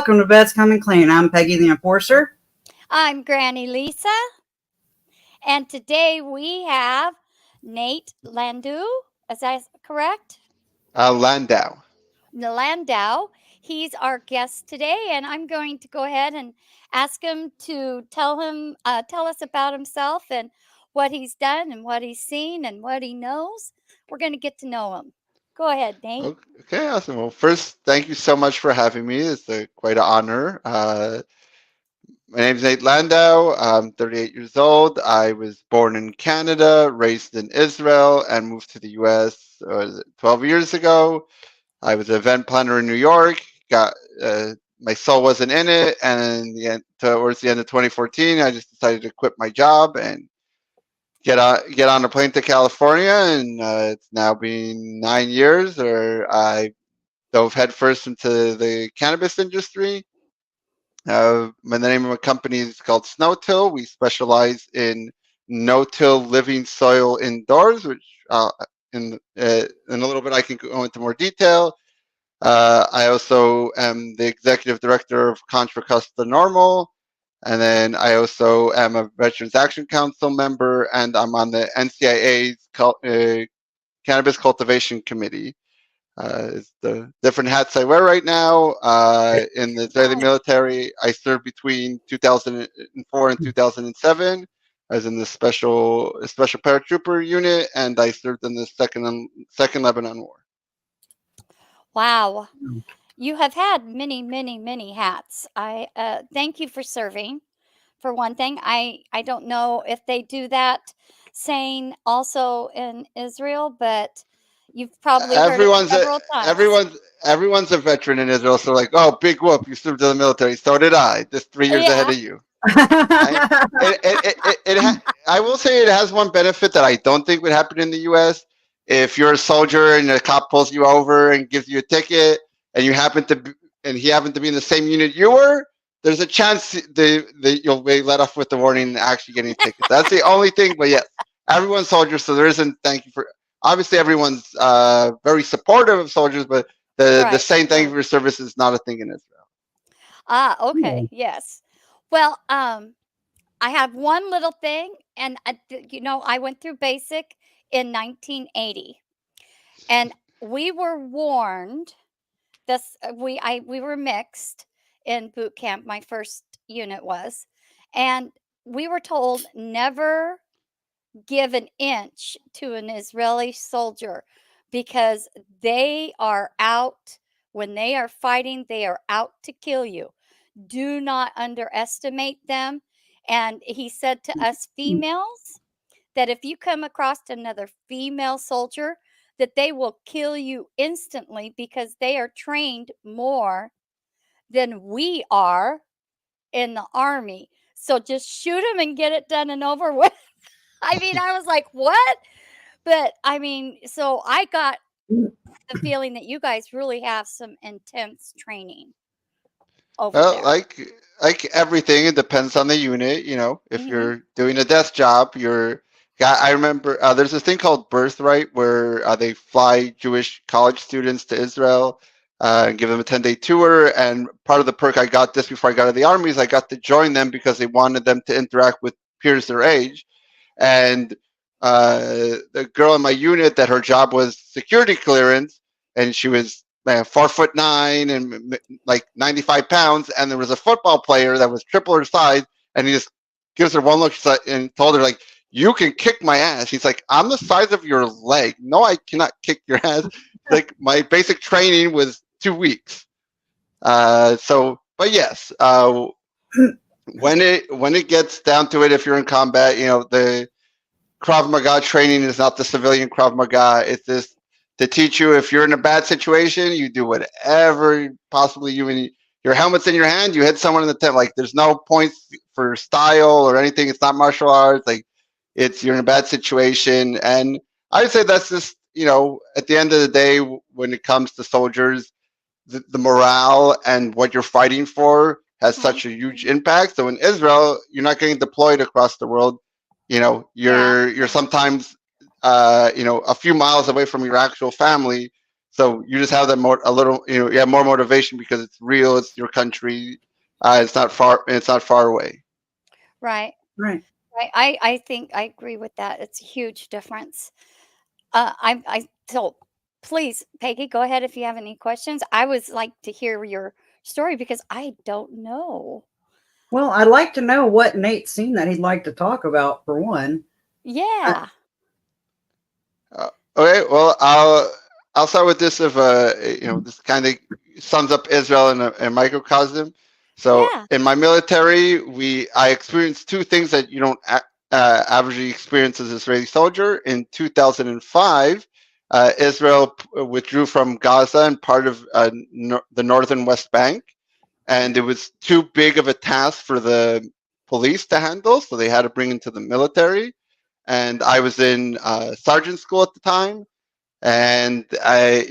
welcome to Beds Coming Clean. I'm Peggy the Enforcer. I'm Granny Lisa, and today we have Nate Landau. Is that correct? Landau. Landau. He's our guest today, and I'm going to go ahead and ask him to tell us about himself and what he's done and what he's seen and what he knows. We're going to get to know him. Go ahead, Nate. Okay, awesome. Well, first, thank you so much for having me. It's quite an honor. My name is Nate Landau. I'm 38 years old. I was born in Canada, raised in Israel, and moved to the U.S. 12 years ago. I was an event planner in New York. My soul wasn't in it, and towards the end of 2014, I just decided to quit my job and get on a plane to California. And it's now been 9 years, where I dove headfirst into the cannabis industry. The name of my company is called Snowtill. We specialize in no-till living soil indoors, which in a little bit I can go into more detail. I also am the executive director of Contra, Costa, NORML, and then I also am a Veterans Action Council member, and I'm on the NCIA's Cannabis Cultivation Committee. It's the different hats I wear right now. In the Israeli military, I served between 2004 and 2007. I was in the special paratrooper unit, and I served in the second Lebanon War. Wow, you have had many, many, many hats. I thank you for serving. For one thing, I don't know if they do that saying also in Israel, but you've probably heard it several times. Everyone's a veteran in Israel, so like, oh, big whoop, you served in the military. So did I, just 3 years ahead of you. I will say it has one benefit that I don't think would happen in the U.S. If you're a soldier and a cop pulls you over and gives you a ticket, and he happened to be in the same unit you were, there's a chance that you'll be let off with the warning and actually getting tickets. That's the only thing. But yes, everyone's soldiers, so there isn't. Thank you for. Obviously, everyone's very supportive of soldiers, but the saying "thank you for your service" is not a thing in Israel. Okay, yes. Well, I have one little thing, and I went through basic in 1980, and we were warned. We were mixed in boot camp. My first unit was, and we were told never give an inch to an Israeli soldier because they are out when they are fighting. They are out to kill you. Do not underestimate them. And he said to us females that if you come across another female soldier, that they will kill you instantly because they are trained more than we are in the Army. So just shoot them and get it done and over with. I mean, I was like, what? But I mean, so I got the feeling that you guys really have some intense training over there. Like everything, it depends on the unit. If you're doing a desk job, I remember there's this thing called Birthright where they fly Jewish college students to Israel and give them a 10-day tour. And part of the perk I got just before I got out of the Army is I got to join them because they wanted them to interact with peers their age. And the girl in my unit that her job was security clearance, and she was 4'9" and like 95 pounds, and there was a football player that was triple her size, and he just gives her one look and told her, like, you can kick my ass. He's like, I'm the size of your leg. No, I cannot kick your ass. Like, my basic training was 2 weeks. But yes, when it gets down to it, if you're in combat, the Krav Maga training is not the civilian Krav Maga. It's this to teach you if you're in a bad situation, you do whatever possibly your helmet's in your hand, you hit someone in the tent. Like, there's no points for style or anything. It's not martial arts. Like, you're in a bad situation. And I'd say that's just, at the end of the day, when it comes to soldiers, the morale and what you're fighting for has such a huge impact. So in Israel, you're not getting deployed across the world. You're sometimes, a few miles away from your actual family. So you just have that a little, you have more motivation because it's real. It's your country. It's not far. It's not far away. Right. Right. Right. I think I agree with that. It's a huge difference. So please, Peggy, go ahead if you have any questions. I would like to hear your story because I don't know. Well, I'd like to know what Nate's seen that he'd like to talk about, for one. Yeah. Okay, well, I'll start with this. This kind of sums up Israel in a microcosm. So Yeah. in my military, I experienced two things that you don't averagely experience as an Israeli soldier. In 2005, Israel withdrew from Gaza and part of the northern West Bank, and it was too big of a task for the police to handle, so they had to bring into the military. And I was in sergeant school at the time, and I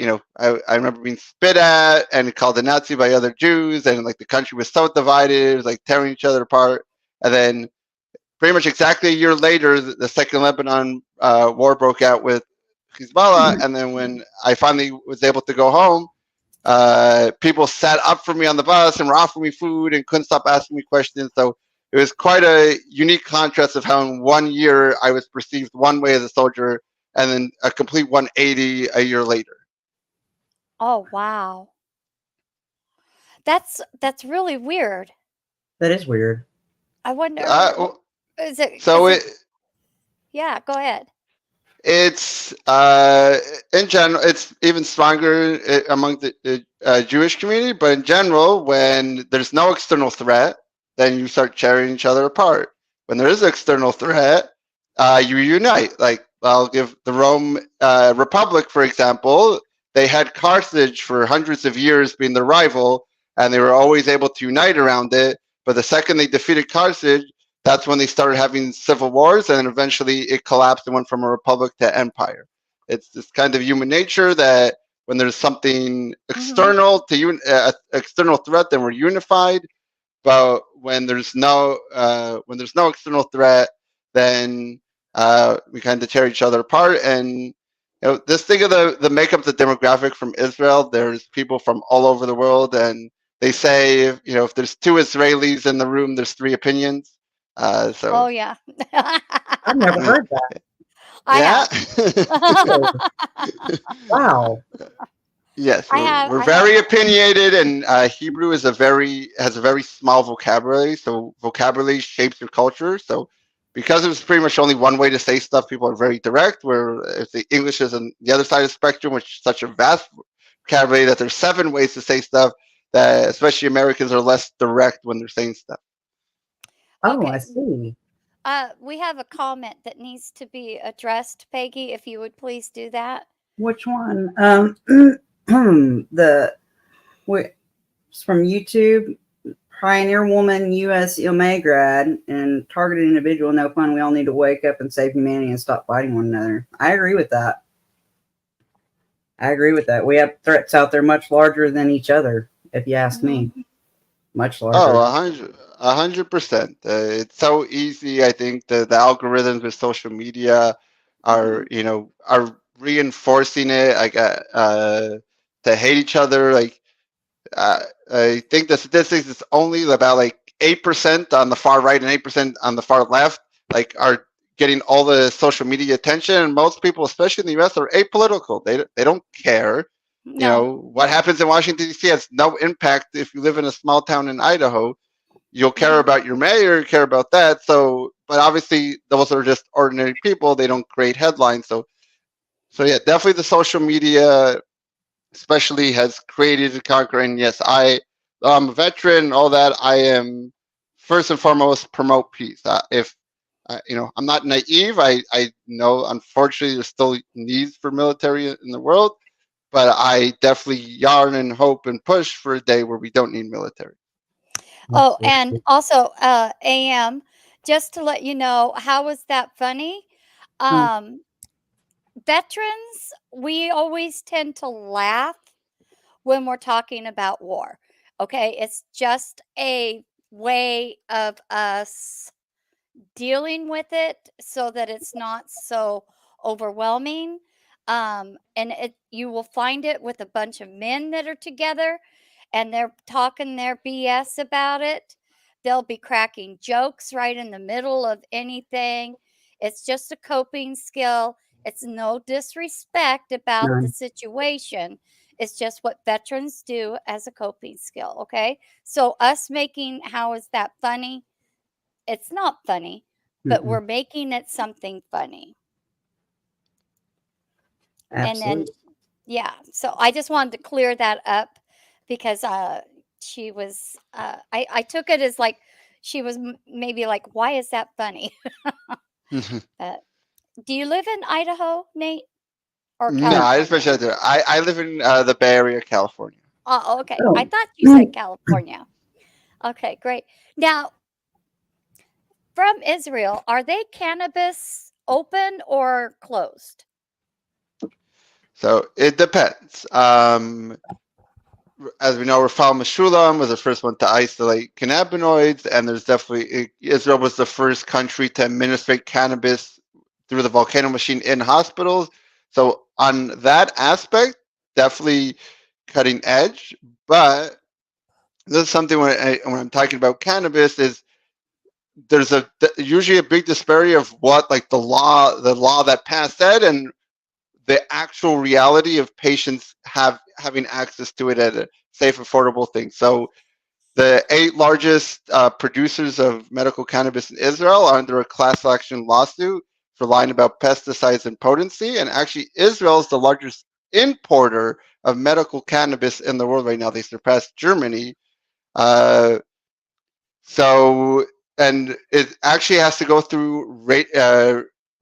remember being spit at and called a Nazi by other Jews, and like the country was so divided, it was like tearing each other apart. And then pretty much exactly a year later, the second Lebanon war broke out with Hezbollah, and then when I finally was able to go home, people sat up for me on the bus and were offering me food and couldn't stop asking me questions. So it was quite a unique contrast of how in 1 year I was perceived one way as a soldier, and then a complete 180 a year later. Oh, wow. That's really weird. That is weird. I wonder, is So it yeah, go ahead. it's in general, it's even stronger among the Jewish community, but in general, when there's no external threat, then you start tearing each other apart. When there is an external threat, you unite. Like, I'll give the Rome Republic, for example. They had Carthage for hundreds of years being the rival, and they were always able to unite around it. But the second they defeated Carthage, that's when they started having civil wars, and then eventually it collapsed and went from a republic to empire. It's this kind of human nature that when there's something external to you, external threat, then we're unified. But when there's no external threat, then we kind of tear each other apart. And this thing of the makeup, the demographic from Israel, there's people from all over the world, and they say if there's two Israelis in the room, there's three opinions. Oh, yeah. I've never heard that. I yeah. have. Wow. Yes, I we're have. very opinionated, and Hebrew has a very small vocabulary. So vocabulary shapes your culture. So because there's pretty much only one way to say stuff, people are very direct. Where if the English is on the other side of the spectrum, which is such a vast vocabulary that there's 7 ways to say stuff, that especially Americans are less direct when they're saying stuff. Oh, Okay. I see. We have a comment that needs to be addressed, Peggy, if you would please do that. Which one? It's from YouTube. Pioneer woman, U.S. EMA grad, and targeted individual. No fun. We all need to wake up and save humanity and stop fighting one another. I agree with that. We have threats out there much larger than each other, if you ask me. Much larger. Oh, 100%. It's so easy. I think the algorithms with social media are reinforcing it. Like to hate each other. Like I think the statistics is only about like 8% on the far right and 8% on the far left. Like are getting all the social media attention, and most people, especially in the U.S., are apolitical. They don't care. No. What happens in Washington D.C. has no impact. If you live in a small town in Idaho, you'll care about your mayor, care about that. So, but obviously those are just ordinary people. They don't create headlines. So yeah, definitely the social media, especially, has created a conquer. And yes, I'm a veteran, all that. I am first and foremost promote peace. If I'm not naive. I know, unfortunately, there's still needs for military in the world, but I definitely yarn and hope and push for a day where we don't need military. Oh, and also, AM, just to let you know, how was that funny? Veterans, we always tend to laugh when we're talking about war. Okay, it's just a way of us dealing with it so that it's not so overwhelming. and you will find it with a bunch of men that are together, and they're talking their BS about it. They'll be cracking jokes right in the middle of anything. It's just a coping skill. It's no disrespect about the None. situation. It's just what veterans do as a coping skill. Okay. So, us making, how is that funny? It's not funny, but Mm-mm. we're making it something funny. And then, Absolutely. yeah, so I just wanted to clear that up because she was, I took it as like she was maybe like, why is that funny? But do you live in Idaho, Nate, or No, I California? especially do. I live in the Bay Area, California. Oh, okay. I Oh. thought you said California. Okay, great. Now, from Israel, are they cannabis open or closed? So it depends. As we know, Rafal Meshulam was the first one to isolate cannabinoids, and there's definitely Israel was the first country to administrate cannabis through the volcano machine in hospitals. So on that aspect, definitely cutting edge. But this is something when I'm talking about cannabis is there's usually a big disparity of what like the law that passed said and the actual reality of patients having access to it at a safe, affordable thing. So the 8 largest producers of medical cannabis in Israel are under a class action lawsuit for lying about pesticides and potency. And actually, Israel is the largest importer of medical cannabis in the world right now. They surpassed Germany. Uh, so, and it actually has to go through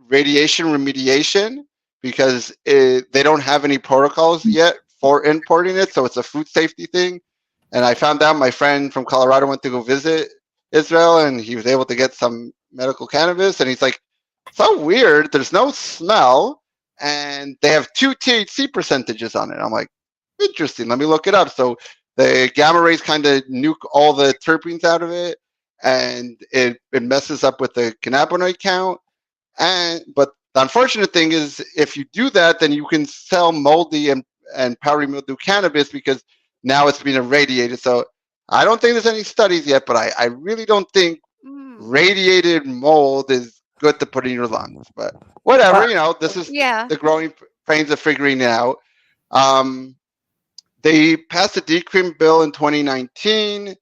radiation remediation because they don't have any protocols yet for importing it. So it's a food safety thing. And I found out my friend from Colorado went to go visit Israel and he was able to get some medical cannabis. And he's like, so weird. There's no smell. And they have 2 THC percentages on it. I'm like, interesting. Let me look it up. So the gamma rays kind of nuke all the terpenes out of it and it messes up with the cannabinoid count. But the unfortunate thing is if you do that, then you can sell moldy and powdery mildew cannabis because now it's been irradiated. So I don't think there's any studies yet, but I really don't think Mm. radiated mold is good to put in your lungs. But whatever, this is Yeah. the growing pains of figuring it out. They passed a decree bill in 2019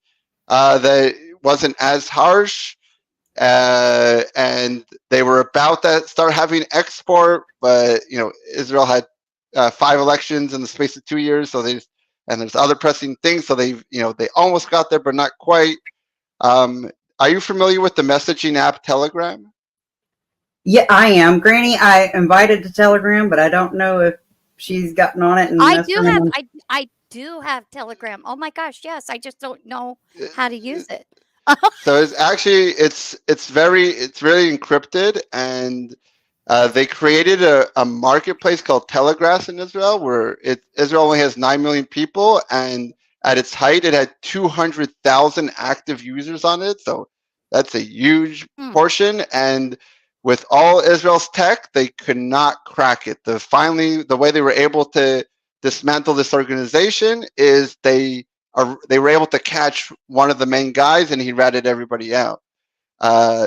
that wasn't as harsh, and they were about to start having export, but Israel had 5 elections in the space of 2 years, so and there's other pressing things, so they almost got there, but not quite. Are you familiar with the messaging app Telegram? Yeah, I am. Granny, I invited to Telegram, but I don't know if she's gotten on it and I messed do around. have I do have Telegram. Oh my gosh, yes. I just don't know how to use it. So it's really encrypted, and they created a marketplace called Telegrass in Israel, where Israel only has 9 million people, and at its height, it had 200,000 active users on it. So that's a huge portion. And with all Israel's tech, they could not crack it. The way they were able to dismantle this organization is they were able to catch one of the main guys, and he ratted everybody out.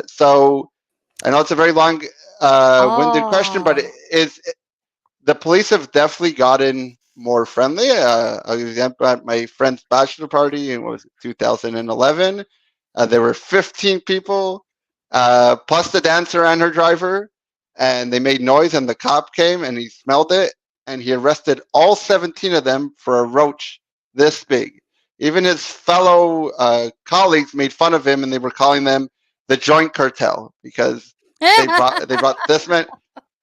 So I know it's a very long winded question, but the police have definitely gotten more friendly. I'll give example at my friend's bachelor party in 2011. There were 15 people, plus the dancer and her driver, and they made noise. And the cop came and he smelled it, and he arrested all 17 of them for a roach this big. Even his fellow colleagues made fun of him, and they were calling them the joint cartel because they brought this man,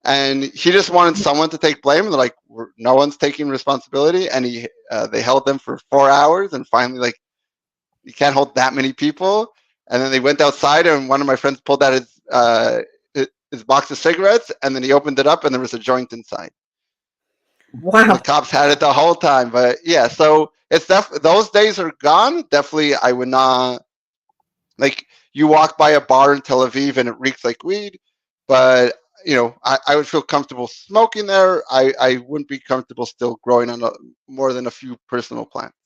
and he just wanted someone to take blame. And they're like, no one's taking responsibility, and they held them for 4 hours, and finally, like, you can't hold that many people. And then they went outside, and one of my friends pulled out his box of cigarettes, and then he opened it up, and there was a joint inside. Wow. And the cops had it the whole time. But yeah, so it's those days are gone. Definitely, I would not, like, you walk by a bar in Tel Aviv and it reeks like weed, but I would feel comfortable smoking there. I wouldn't be comfortable still growing on more than a few personal plants.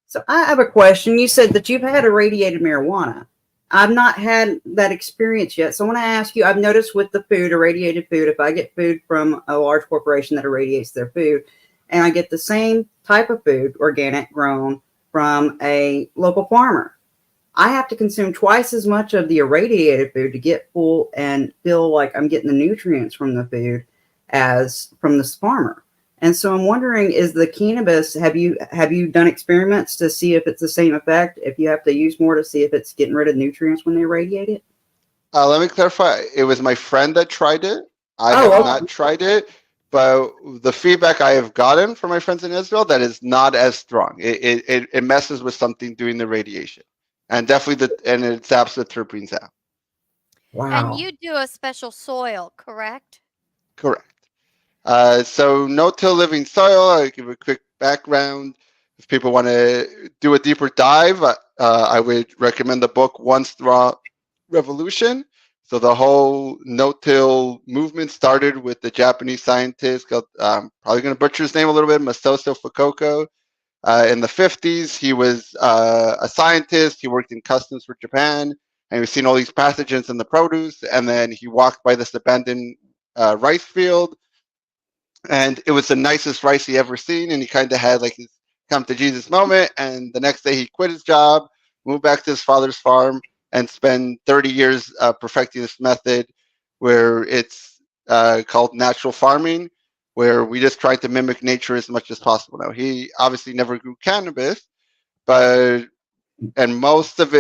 So I have a question. You said that you've had irradiated marijuana. I've not had that experience yet. So I want to ask you, I've noticed with the food, irradiated food, if I get food from a large corporation that irradiates their food, and I get the same type of food, organic, grown, from a local farmer, I have to consume twice as much of the irradiated food to get full and feel like I'm getting the nutrients from the food as from this farmer. And so I'm wondering, is the cannabis, have you done experiments to see if it's the same effect, if you have to use more to see if it's getting rid of nutrients when they irradiate it? Let me clarify. It was my friend that tried it. I have Oh, not tried it, but the feedback I have gotten from my friends in Israel, that is not as strong. It messes with something doing the radiation, and definitely and it zaps the terpenes out. And wow. you do a special soil, correct? Correct. So no-till living soil. I'll give a quick background. If people want to do a deeper dive, I would recommend the book One Straw Revolution. So the whole no-till movement started with the Japanese scientist called, probably going to butcher his name a little bit, Masato Fukuoka. In the 50s, he was a scientist. He worked in customs for Japan, and he was seeing all these pathogens in the produce. And then he walked by this abandoned rice field, and it was the nicest rice he ever seen. And he kind of had like his come to Jesus moment. And the next day, he quit his job, moved back to his father's farm, and spent 30 years perfecting this method, where it's called natural farming, where we just try to mimic nature as much as possible. Now, he obviously never grew cannabis, but most of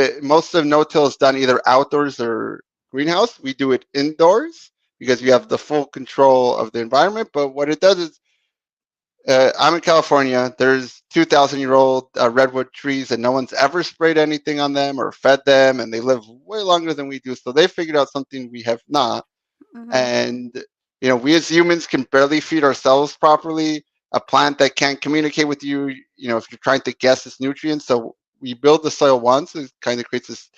no-till is done either outdoors or greenhouse. We do it indoors because you have the full control of the environment. But what it does is, I'm in California. There's 2,000-year-old redwood trees, and no one's ever sprayed anything on them or fed them, and they live way longer than we do. So they figured out something we have not. Mm-hmm. And we as humans can barely feed ourselves properly. A plant that can't communicate with you, if you're trying to guess its nutrients. So we build the soil once, it kind of creates this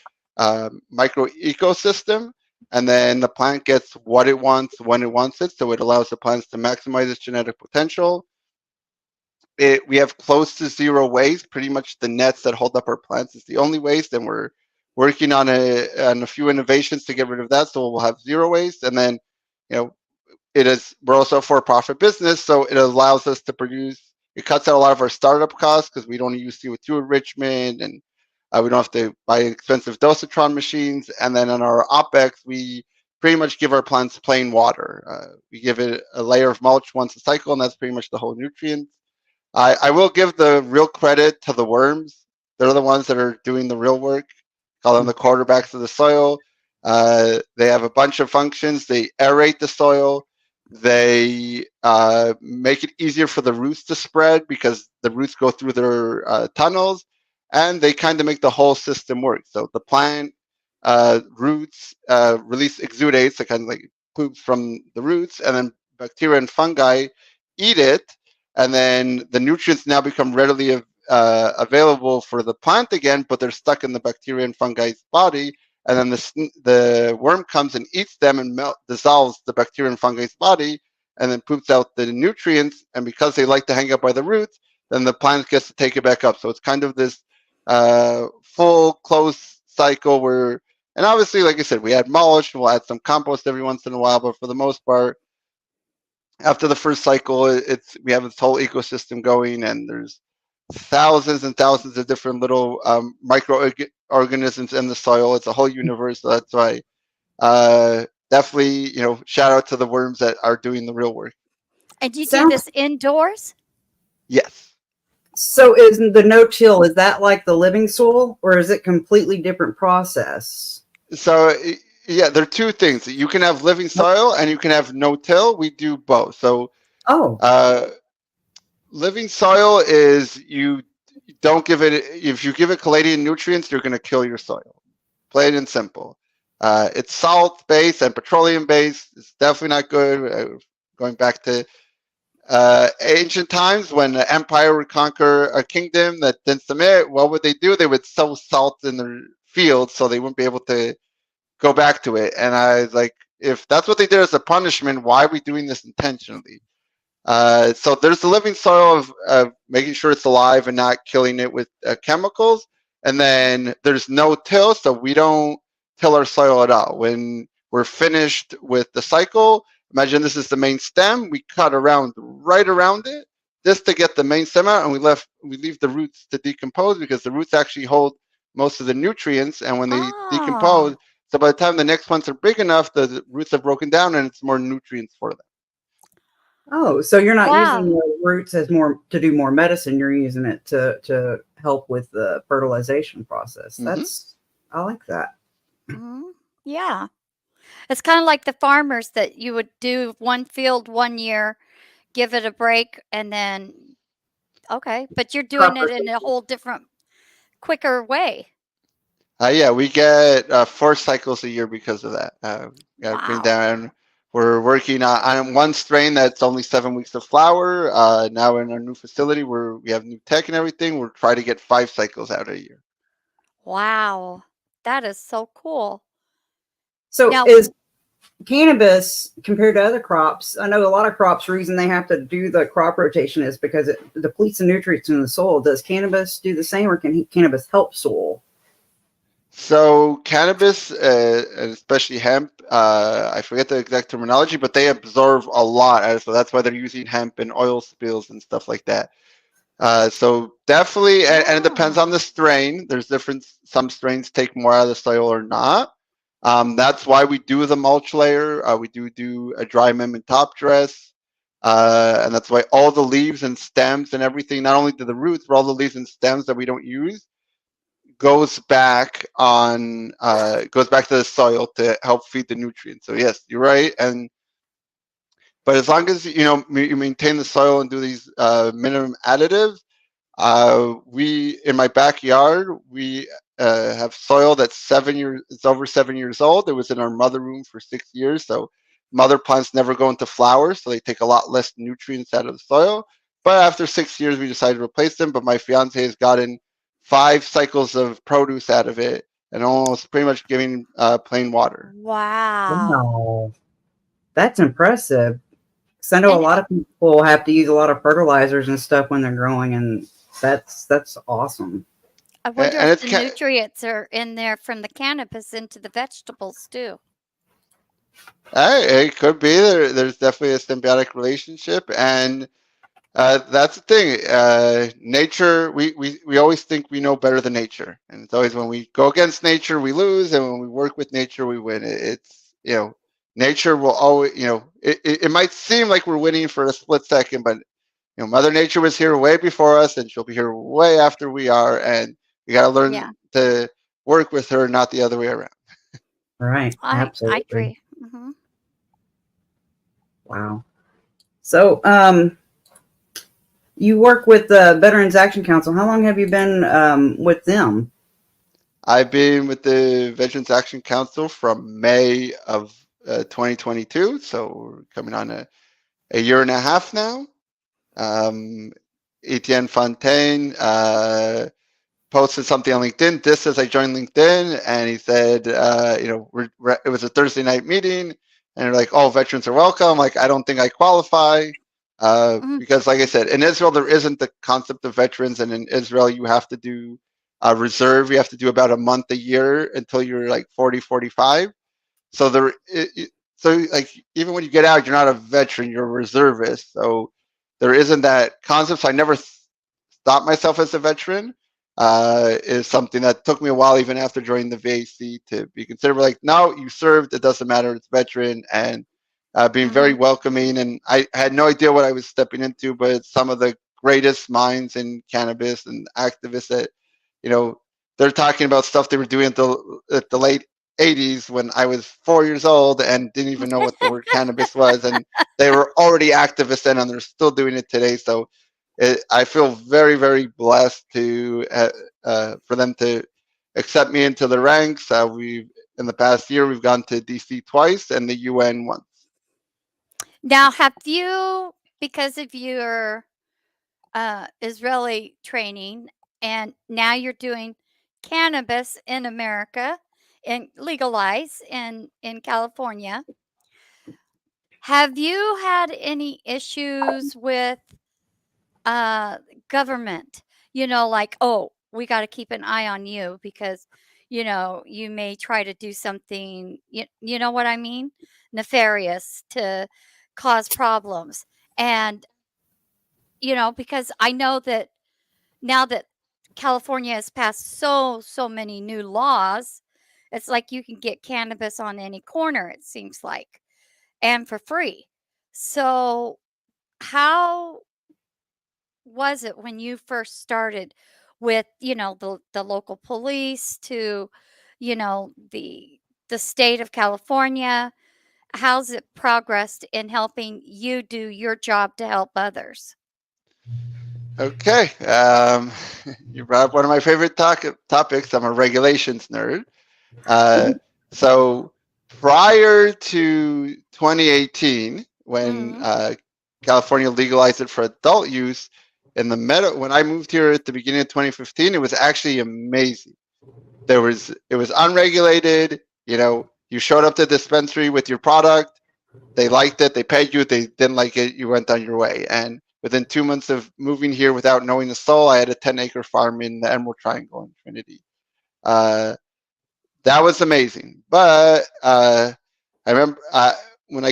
micro ecosystem, and then the plant gets what it wants when it wants it. So it allows the plants to maximize its genetic potential. We have close to zero waste. Pretty much the nets that hold up our plants is the only waste, and we're working on a few innovations to get rid of that. So we'll have zero waste, and then we're also a for-profit business, so it allows us to produce. It cuts out a lot of our startup costs because we don't use CO2 enrichment, and we don't have to buy expensive dosatron machines. And then on our OPEX, we pretty much give our plants plain water. We give it a layer of mulch once a cycle, and that's pretty much the whole nutrients. I will give the real credit to the worms. They're the ones that are doing the real work. Call them the quarterbacks of the soil. They have a bunch of functions. They aerate the soil. They make it easier for the roots to spread because the roots go through their tunnels, and they kind of make the whole system work. So the plant roots release exudates, that kind of like poops from the roots, and then bacteria and fungi eat it, and then the nutrients now become readily available for the plant again, but they're stuck in the bacteria and fungi's body. And then the worm comes and eats them and dissolves the bacteria and fungi's body, and then poops out the nutrients. And because they like to hang out by the roots, then the plant gets to take it back up. So it's kind of this full closed cycle where, and obviously, like I said, we add mulch, we'll add some compost every once in a while, but for the most part, after the first cycle, we have this whole ecosystem going, and there's thousands and thousands of different little microorganisms in the soil. It's a whole universe. So that's why definitely, shout out to the worms that are doing the real work. And you do this indoors? Yes. So is the no-till, is that like the living soil, or is it completely different process? So yeah, there are two things. You can have living soil and you can have no-till. We do both. So living soil is you don't give it, if you give it caladium nutrients, you're going to kill your soil. Plain and simple. It's salt based and petroleum based. It's definitely not good. Going back to ancient times when the empire would conquer a kingdom that didn't submit, what would they do? They would sow salt in their fields so they wouldn't be able to go back to it. And I was like, if that's what they did as a punishment, why are we doing this intentionally? So there's the living soil of making sure it's alive and not killing it with chemicals. And then there's no till, so we don't till our soil at all. When we're finished with the cycle, imagine this is the main stem. We cut right around it just to get the main stem out, and we leave the roots to decompose because the roots actually hold most of the nutrients. And when they decompose, Oh, so by the time the next ones are big enough, the roots have broken down and it's more nutrients for them. Oh, so you're not using wow. the roots as more to do more medicine. You're using it to help with the fertilization process. Hmm. I like that. Mhm. Yeah. It's kind of like the farmers that you would do one field one year, give it a break, and then, okay, but you're doing Proper. it in a whole different, quicker way. Yeah, we get 4 cycles a year because of that. Bring Wow. down. We're working on one strain that's only 7 weeks of flower. Now in our new facility, where we have new tech and everything, we're trying to get 5 cycles out a year. Wow. That is so cool. So Now, is cannabis compared to other crops? I know a lot of crops, reason they have to do the crop rotation is because it depletes the nutrients in the soil. Does cannabis do the same, or can cannabis help soil? So cannabis, and especially hemp, I forget the exact terminology, but they absorb a lot. So that's why they're using hemp and oil spills and stuff like that. So definitely, and it depends oh, on the strain. There's different. Some strains take more out of the soil or not. That's why we do the mulch layer. We do a dry amendment top dress, and that's why all the leaves and stems and everything, not only to the roots, but all the leaves and stems that we don't use, goes back to the soil to help feed the nutrients. So yes, you're right, but as long as you maintain the soil and do these minimum additives. We in my backyard, we have soil that's 7 years. It's over 7 years old. It was in our mother room for 6 years. So mother plants never go into flowers, so they take a lot less nutrients out of the soil. But after 6 years, we decided to replace them. But my fiance has gotten 5 cycles of produce out of it, and almost pretty much giving plain water. wow. Wow, that's impressive. Because I know a And lot of people have to use a lot of fertilizers and stuff when they're growing, and that's awesome. I wonder And if it's the nutrients are in there from the cannabis into the vegetables too. it could be there's definitely a symbiotic relationship, and that's the thing. Nature, we always think we know better than nature, and it's always when we go against nature we lose, and when we work with nature we win. It's nature will always it might seem like we're winning for a split second, but Mother Nature was here way before us, and she'll be here way after we are, and we got to learn Yeah, to work with her, not the other way around. Right, I absolutely. agree. Hmm. Wow. So, you work with the Veterans Action Council. How long have you been with them? I've been with the Veterans Action Council from May of 2022, so we're coming on a year and a half now. Etienne Fontaine posted something on LinkedIn. This says I joined LinkedIn, and he said, it was a Thursday night meeting, and they're like, "All veterans are welcome." Like, I don't think I qualify Hmm. because, like I said, in Israel there isn't the concept of veterans, and in Israel you have to do a reserve. You have to do about a month a year until you're like 40, 45. So like even when you get out, you're not a veteran, you're a reservist. So there isn't that concept. So I never thought myself as a veteran. Is something that took me a while, even after joining the VAC, to be considered like, no, you served, it doesn't matter, it's veteran, and being very Hmm. welcoming. And I had no idea what I was stepping into, but some of the greatest minds in cannabis and activists that, you know, they're talking about stuff they were doing at the late 80s when I was 4 years old and didn't even know what the word cannabis was. And they were already activists then, and they're still doing it today. So I feel very, very blessed for them to accept me into the ranks. We in the past year we've gone to DC twice and the UN once. Now, have you, because of your Israeli training, and now you're doing cannabis in America and legalized in California? Have you had any issues with government? Like, oh, we got to keep an eye on you because, you may try to do something, you know what I mean? Nefarious to cause problems. And, because I know that now that California has passed so many new laws, it's like you can get cannabis on any corner, it seems like, and for free. So, how was it when you first started with, the local police to, the state of California? How's it progressed in helping you do your job to help others? Okay. You brought up one of my favorite topics. I'm a regulations nerd. Uh, so prior to 2018, when Mhm. California legalized it for adult use, when I moved here at the beginning of 2015, it was actually amazing. It was unregulated. You showed up to the dispensary with your product. They liked it. They paid you. They didn't like it. You went on your way. And within 2 months of moving here without knowing the soul, I had a 10-acre farm in the Emerald Triangle in Trinity. Uh, that was amazing. But I remember when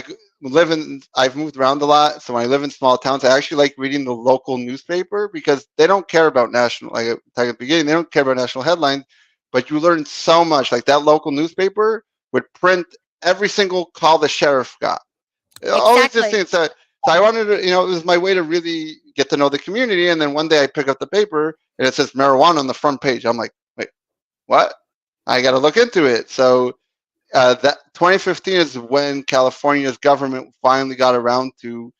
I've moved around a lot. So when I live in small towns, I actually like reading the local newspaper because they don't care about national, like at the beginning, they don't care about national headlines, but you learn so much. Like that local newspaper would print every single call the sheriff got. Always just Exactly. things. So I wanted to, it was my way to really get to know the community. And then one day I pick up the paper and it says marijuana on the front page. I'm like, wait, what? I got to look into it. So that 2015 is when California's government finally got around to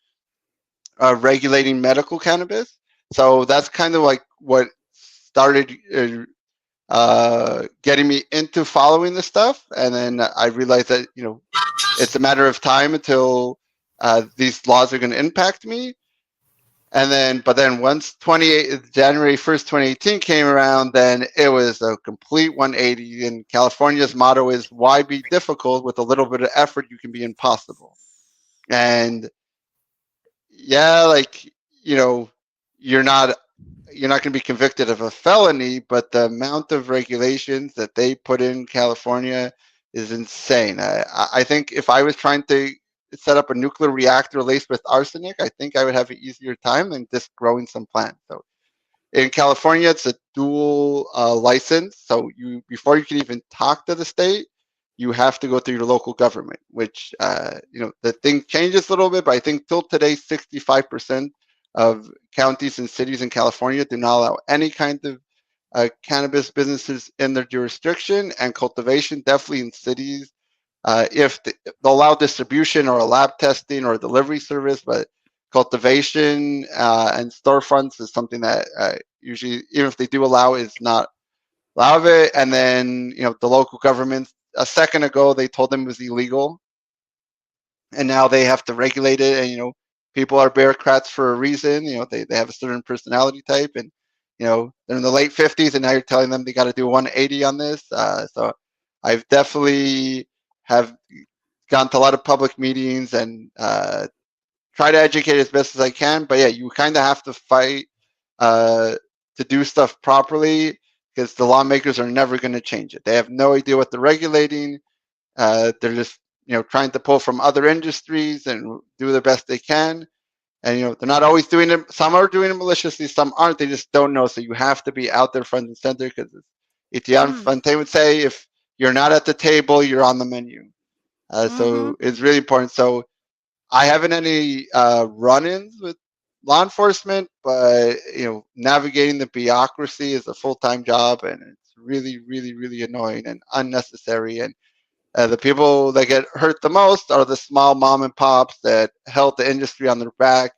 regulating medical cannabis. So that's kind of like what started getting me into following this stuff. And then I realized that it's a matter of time until these laws are going to impact me. But then once January 1st, 2018 came around, then it was a complete 180. And California's motto is, why be difficult? With a little bit of effort, you can be impossible. And yeah, like, you're not going to be convicted of a felony, but the amount of regulations that they put in California is insane. I think if I was trying to set up a nuclear reactor laced with arsenic, I think I would have an easier time than just growing some plants. So in California, it's a dual license. So before you can even talk to the state, you have to go through your local government, which the thing changes a little bit, but I think till today, 65% of counties and cities in California do not allow any kind of cannabis businesses in their jurisdiction, and cultivation definitely in cities. If they'll allow distribution or a lab testing or a delivery service, but cultivation and storefronts is something that usually, even if they do allow, is not allow of it. And then the local government, a second ago they told them it was illegal, and now they have to regulate it. And people are bureaucrats for a reason. They have a certain personality type, and they're in the late 50s, and now you're telling them they got to do 180 on this. So I've definitely have gone to a lot of public meetings and try to educate as best as I can. But yeah, you kind of have to fight to do stuff properly, because the lawmakers are never going to change it. They have no idea what they're regulating. They're just trying to pull from other industries and do the best they can. And they're not always doing it. Some are doing it maliciously, some aren't. They just don't know. So you have to be out there front and center, because Etienne Mm. Fontaine would say, if you're not at the table, you're on the menu. So Mhm. it's really important. So I haven't any run-ins with law enforcement, but navigating the bureaucracy is a full-time job, and it's really, really, really annoying and unnecessary. And the people that get hurt the most are the small mom and pops that held the industry on their back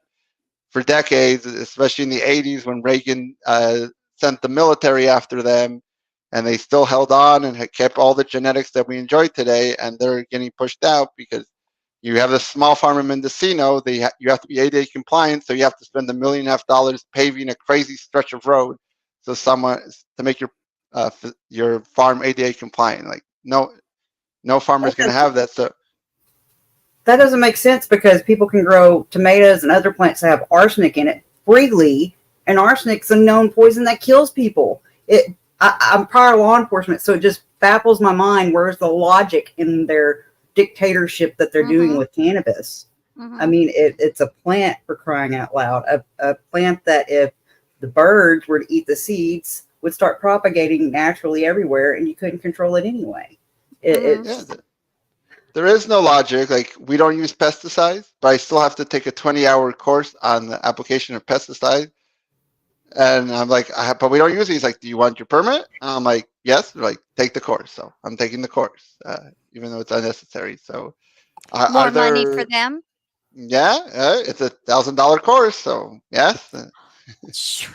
for decades, especially in the 80s when Reagan sent the military after them, and they still held on and had kept all the genetics that we enjoy today, and they're getting pushed out because you have this small farm in Mendocino. You have to be ADA compliant, so you have to spend $1.5 million paving a crazy stretch of road, so someone to make your farm ADA compliant. Like no farmer's going to Okay. have that. So That doesn't make sense because people can grow tomatoes and other plants that have arsenic in it freely, and arsenic's a known poison that kills people. I'm prior law enforcement, so it just baffles my mind. Where's the logic in their dictatorship that they're doing with cannabis? I mean, it's a plant, for crying out loud. A plant that, if the birds were to eat the seeds, would start propagating naturally everywhere, and you couldn't control it anyway. There is no logic. Like, we don't use pesticides, but I still have to take a 20-hour course on the application of pesticides. And I'm like, but we don't use these. Like, do you want your permit? And I'm like, yes. They're like, take the course. So I'm taking the course, even though it's unnecessary. So More money for them? Yeah, it's $1,000 course. So yes.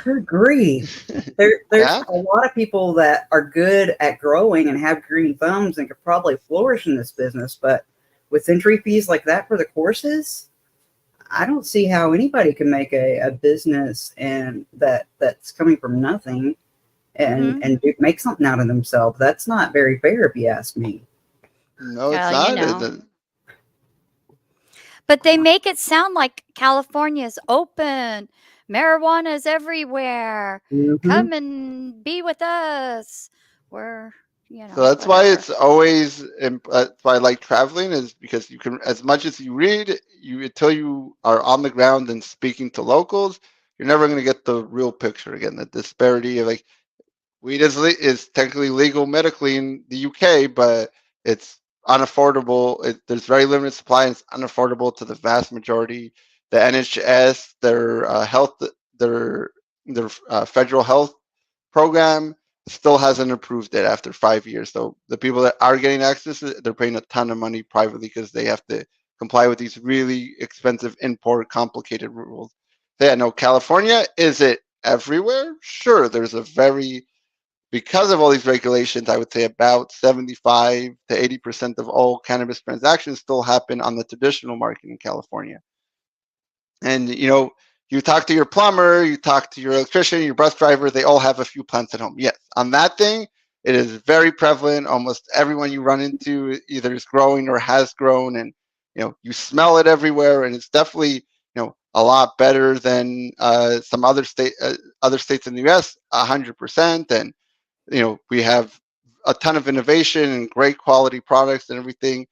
Good grief. There's a lot of people that are good at growing and have green thumbs and could probably flourish in this business, but with entry fees like that for the courses, I don't see how anybody can make a business and that's coming from nothing and make something out of themselves. That's not very fair, if you ask me. No, it's not. You know. But they make it sound like California's open. Marijuana's everywhere. Come and be with us. We're, so that's why it's always, that's why I like traveling, is because you can, as much as you read, until you are on the ground and speaking to locals, you're never going to get the real picture. Again, the disparity of, like, weed is technically legal medically in the UK, but it's unaffordable. There's very limited supply, and it's unaffordable to the vast majority. The NHS, their federal health program still hasn't approved it after 5 years. So the people that are getting access, they're paying a ton of money privately because they have to comply with these really expensive import complicated rules. So yeah, no, California, is it everywhere? Sure, there's a very, because of all these regulations, I would say about 75 to 80% of all cannabis transactions still happen on the traditional market in California. And, you talk to your plumber, you talk to your electrician, your bus driver, they all have a few plants at home. Yes, on that thing, it is very prevalent. Almost everyone you run into either is growing or has grown, and, you smell it everywhere. And it's definitely, a lot better than some other states in the U.S., 100%. And, we have a ton of innovation and great quality products and everything.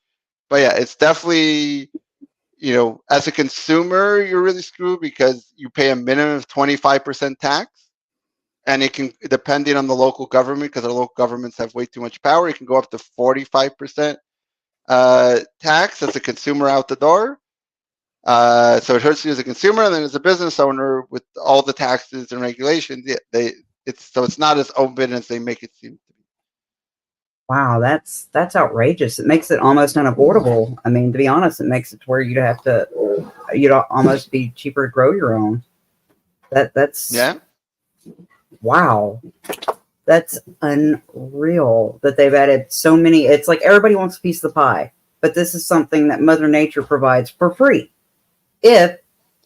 But yeah, it's definitely, as a consumer, you're really screwed because you pay a minimum of 25% tax. And it can, depending on the local government, because our local governments have way too much power, it can go up to 45% tax as a consumer out the door. So it hurts you as a consumer, and then as a business owner, with all the taxes and regulations, it's not as open as they make it seem to be. Wow, that's outrageous. It makes it almost unaffordable. I mean, to be honest, it makes it to where you'd almost be cheaper to grow your own. That's wow. That's unreal that they've added so many. It's like everybody wants a piece of the pie, but this is something that Mother Nature provides for free if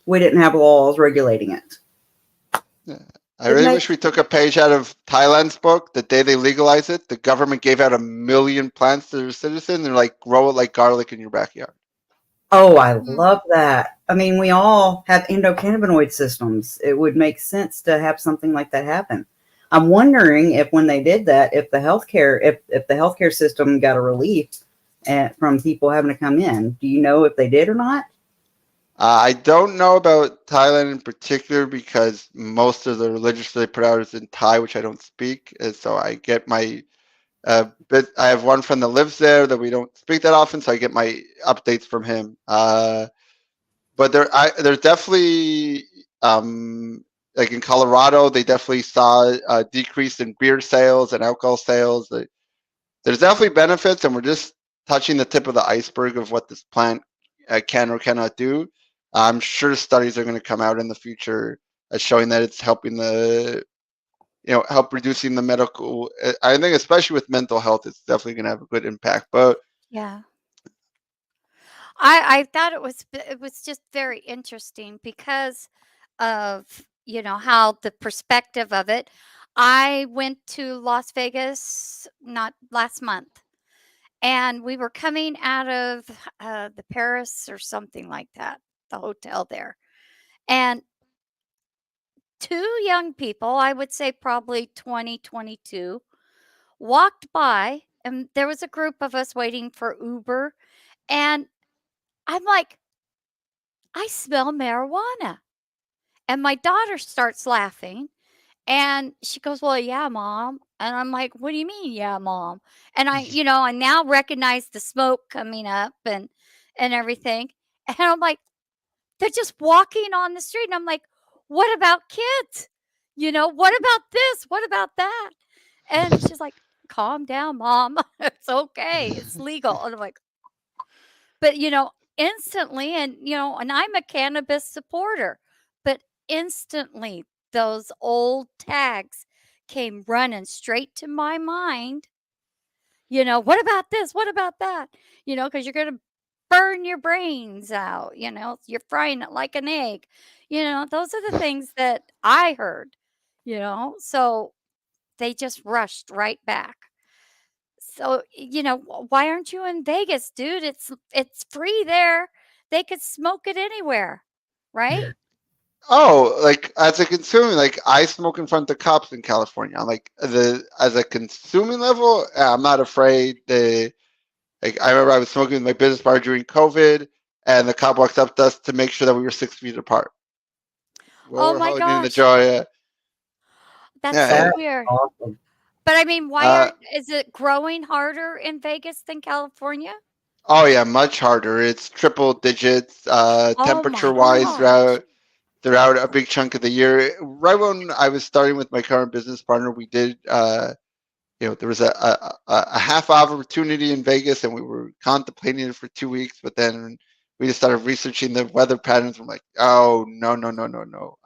we didn't have laws regulating it. Yeah. I really wish we took a page out of Thailand's book. The day they legalized it, the government gave out 1 million plants to their citizens. They're like, grow it like garlic in your backyard. Oh, I love that. I mean, we all have endocannabinoid systems. It would make sense to have something like that happen. I'm wondering if, when they did that, if the healthcare system got a relief from people having to come in. Do you know if they did or not? I don't know about Thailand in particular because most of the religious they put out is in Thai, which I don't speak. And so I get my I have one friend that lives there that we don't speak that often, so I get my updates from him. But there's definitely, like in Colorado, they definitely saw a decrease in beer sales and alcohol sales. There's definitely benefits, and we're just touching the tip of the iceberg of what this plant can or cannot do. I'm sure studies are going to come out in the future showing that it's helping help reducing the medical. I think especially with mental health, it's definitely going to have a good impact. But yeah, I thought it was just very interesting because of how the perspective of it. I went to Las Vegas not last month, and we were coming out of the Paris or something like that, the hotel there. And two young people, I would say probably 20, 22, walked by, and there was a group of us waiting for Uber. And I'm like, I smell marijuana. And my daughter starts laughing. And she goes, "Well, yeah, mom." And I'm like, "What do you mean, yeah, mom?" And I now recognize the smoke coming up and everything. And I'm like, they're just walking on the street. And I'm like, "What about kids? What about this? What about that?" And she's like, "Calm down, mom. It's okay. It's legal." And I'm like, but instantly, and I'm a cannabis supporter, but instantly those old tags came running straight to my mind. What about this? What about that? Because you're going to burn your brains out. You're frying it like an egg. Those are the things that I heard, so they just rushed right back. So, why aren't you in Vegas, dude? It's free there. They could smoke it anywhere, right? Oh, like as a consuming, like I smoke in front of cops in California. Like as a consuming level, I'm not afraid. Like I remember I was smoking with my business partner during COVID, and the cop walked up to us to make sure that we were 6 feet apart. Well, Oh we're my hugging in the gosh, joy. Yeah, that's so yeah. That's weird. awesome. But I mean, Uh, is it growing harder in Vegas than California? oh yeah, much harder. It's triple digits, Oh temperature my wise gosh. throughout a big chunk of the year. Right when I was starting with my current business partner, we did there was a half opportunity in Vegas, and we were contemplating it for 2 weeks, but then we just started researching the weather patterns. I'm like, oh no, no, no, no, no.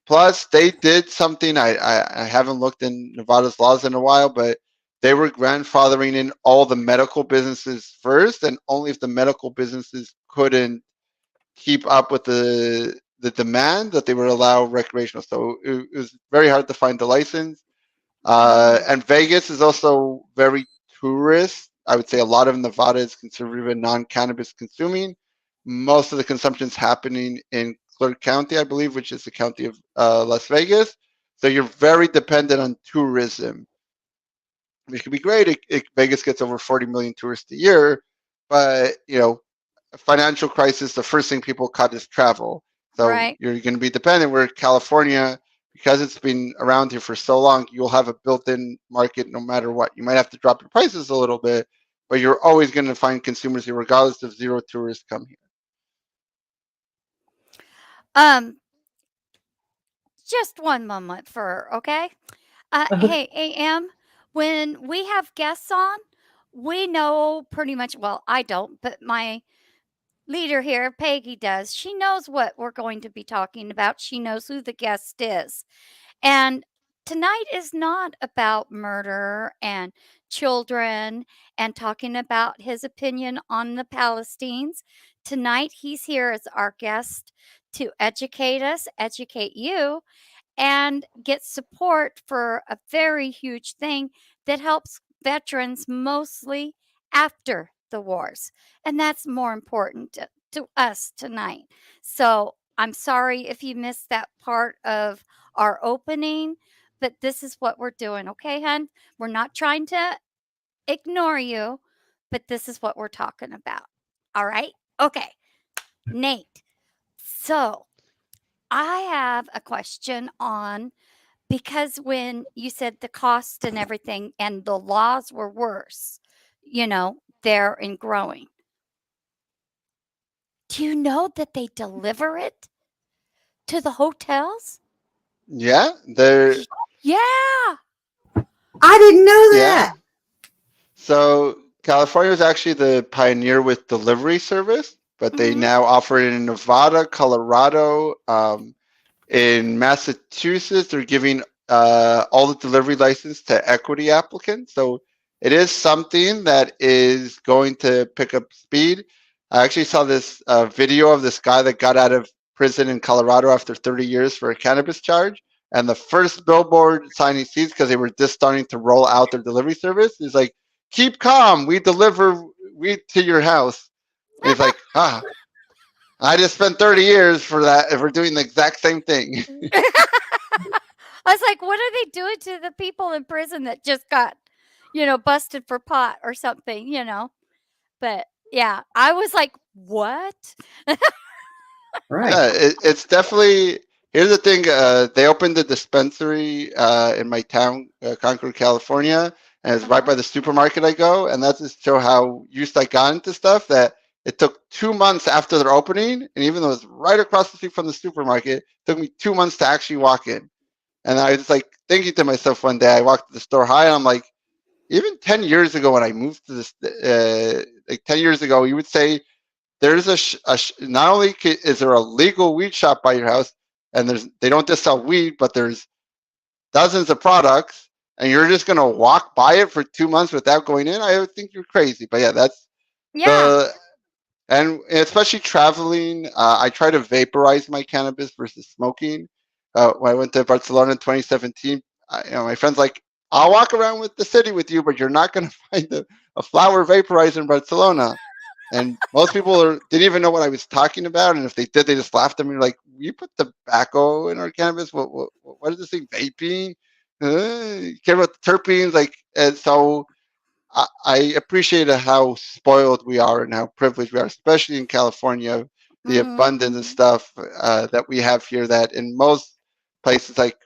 Plus, they did something I haven't looked in Nevada's laws in a while, but they were grandfathering in all the medical businesses first, and only if the medical businesses couldn't keep up with the demand that they would allow recreational. So it was very hard to find the license. Mm, And Vegas is also very tourist. I would say a lot of Nevada is conservative and non-cannabis consuming. Most of the consumption is happening in Clark County, I believe, which is the county of Las Vegas. So you're very dependent on tourism, which could be great. Vegas gets over 40 million tourists a year, but a financial crisis, the first thing people cut is travel. So right. you're going to be dependent. Where California, because it's been around here for so long, you'll have a built-in market no matter what. You might have to drop your prices a little bit, but you're always going to find consumers here, regardless if zero tourists come here. Um, just one moment okay? Hey, AM, when we have guests on, we know pretty much, well, I don't, but my leader here, Peggy, does. She knows what we're going to be talking about. She knows who the guest is. And tonight is not about murder and children and talking about his opinion on the Palestinians. Tonight, he's here as our guest to educate us, educate you, and get support for a very huge thing that helps veterans mostly after the wars. And that's more important to us tonight. So I'm sorry if you missed that part of our opening, but this is what we're doing. Okay, hon? We're not trying to ignore you, but this is what we're talking about. All right? Okay. Nate. So I have a question on, because when you said the cost and everything and the laws were worse, there in growing. Do you know that they deliver it to the hotels? Yeah, they're Yeah. I didn't know yeah. that. So California is actually the pioneer with delivery service, but they Mhm. now offer it in Nevada, Colorado, in Massachusetts. They're giving all the delivery license to equity applicants. So it is something that is going to pick up speed. I actually saw this video of this guy that got out of prison in Colorado after 30 years for a cannabis charge. And the first billboard sign he sees, because they were just starting to roll out their delivery service, is like, keep calm. We deliver weed to your house. And he's like, I just spent 30 years for that if we're doing the exact same thing. I was like, what are they doing to the people in prison that just got, busted for pot or something, But yeah, I was like, what? Right. Yeah, it's definitely. Here's the thing. They opened a dispensary in my town, Concord, California, and it's right by the supermarket I go. And that's just show how used I got into stuff. That it took 2 months after their opening, and even though it's right across the street from the supermarket, it took me 2 months to actually walk in. And I was like thinking to myself one day, I walked to the store high, and I'm like, even 10 years ago when I moved to this, like 10 years ago, you would say there's not only is there a legal weed shop by your house, and they don't just sell weed, but there's dozens of products, and you're just gonna walk by it for 2 months without going in. I would think you're crazy. But yeah, that's Yeah. the and especially traveling. I try to vaporize my cannabis versus smoking. When I went to Barcelona in 2017, my friend's like, "I'll walk around with the city with you, but you're not gonna find a flower vaporizer in Barcelona." And most people didn't even know what I was talking about, and if they did, they just laughed at me like, "You put tobacco in our cannabis? What is this thing? Vaping? You care about the terpenes?" Like, and so I appreciate how spoiled we are and how privileged we are, especially in California, the abundance of stuff that we have here. That in most places, like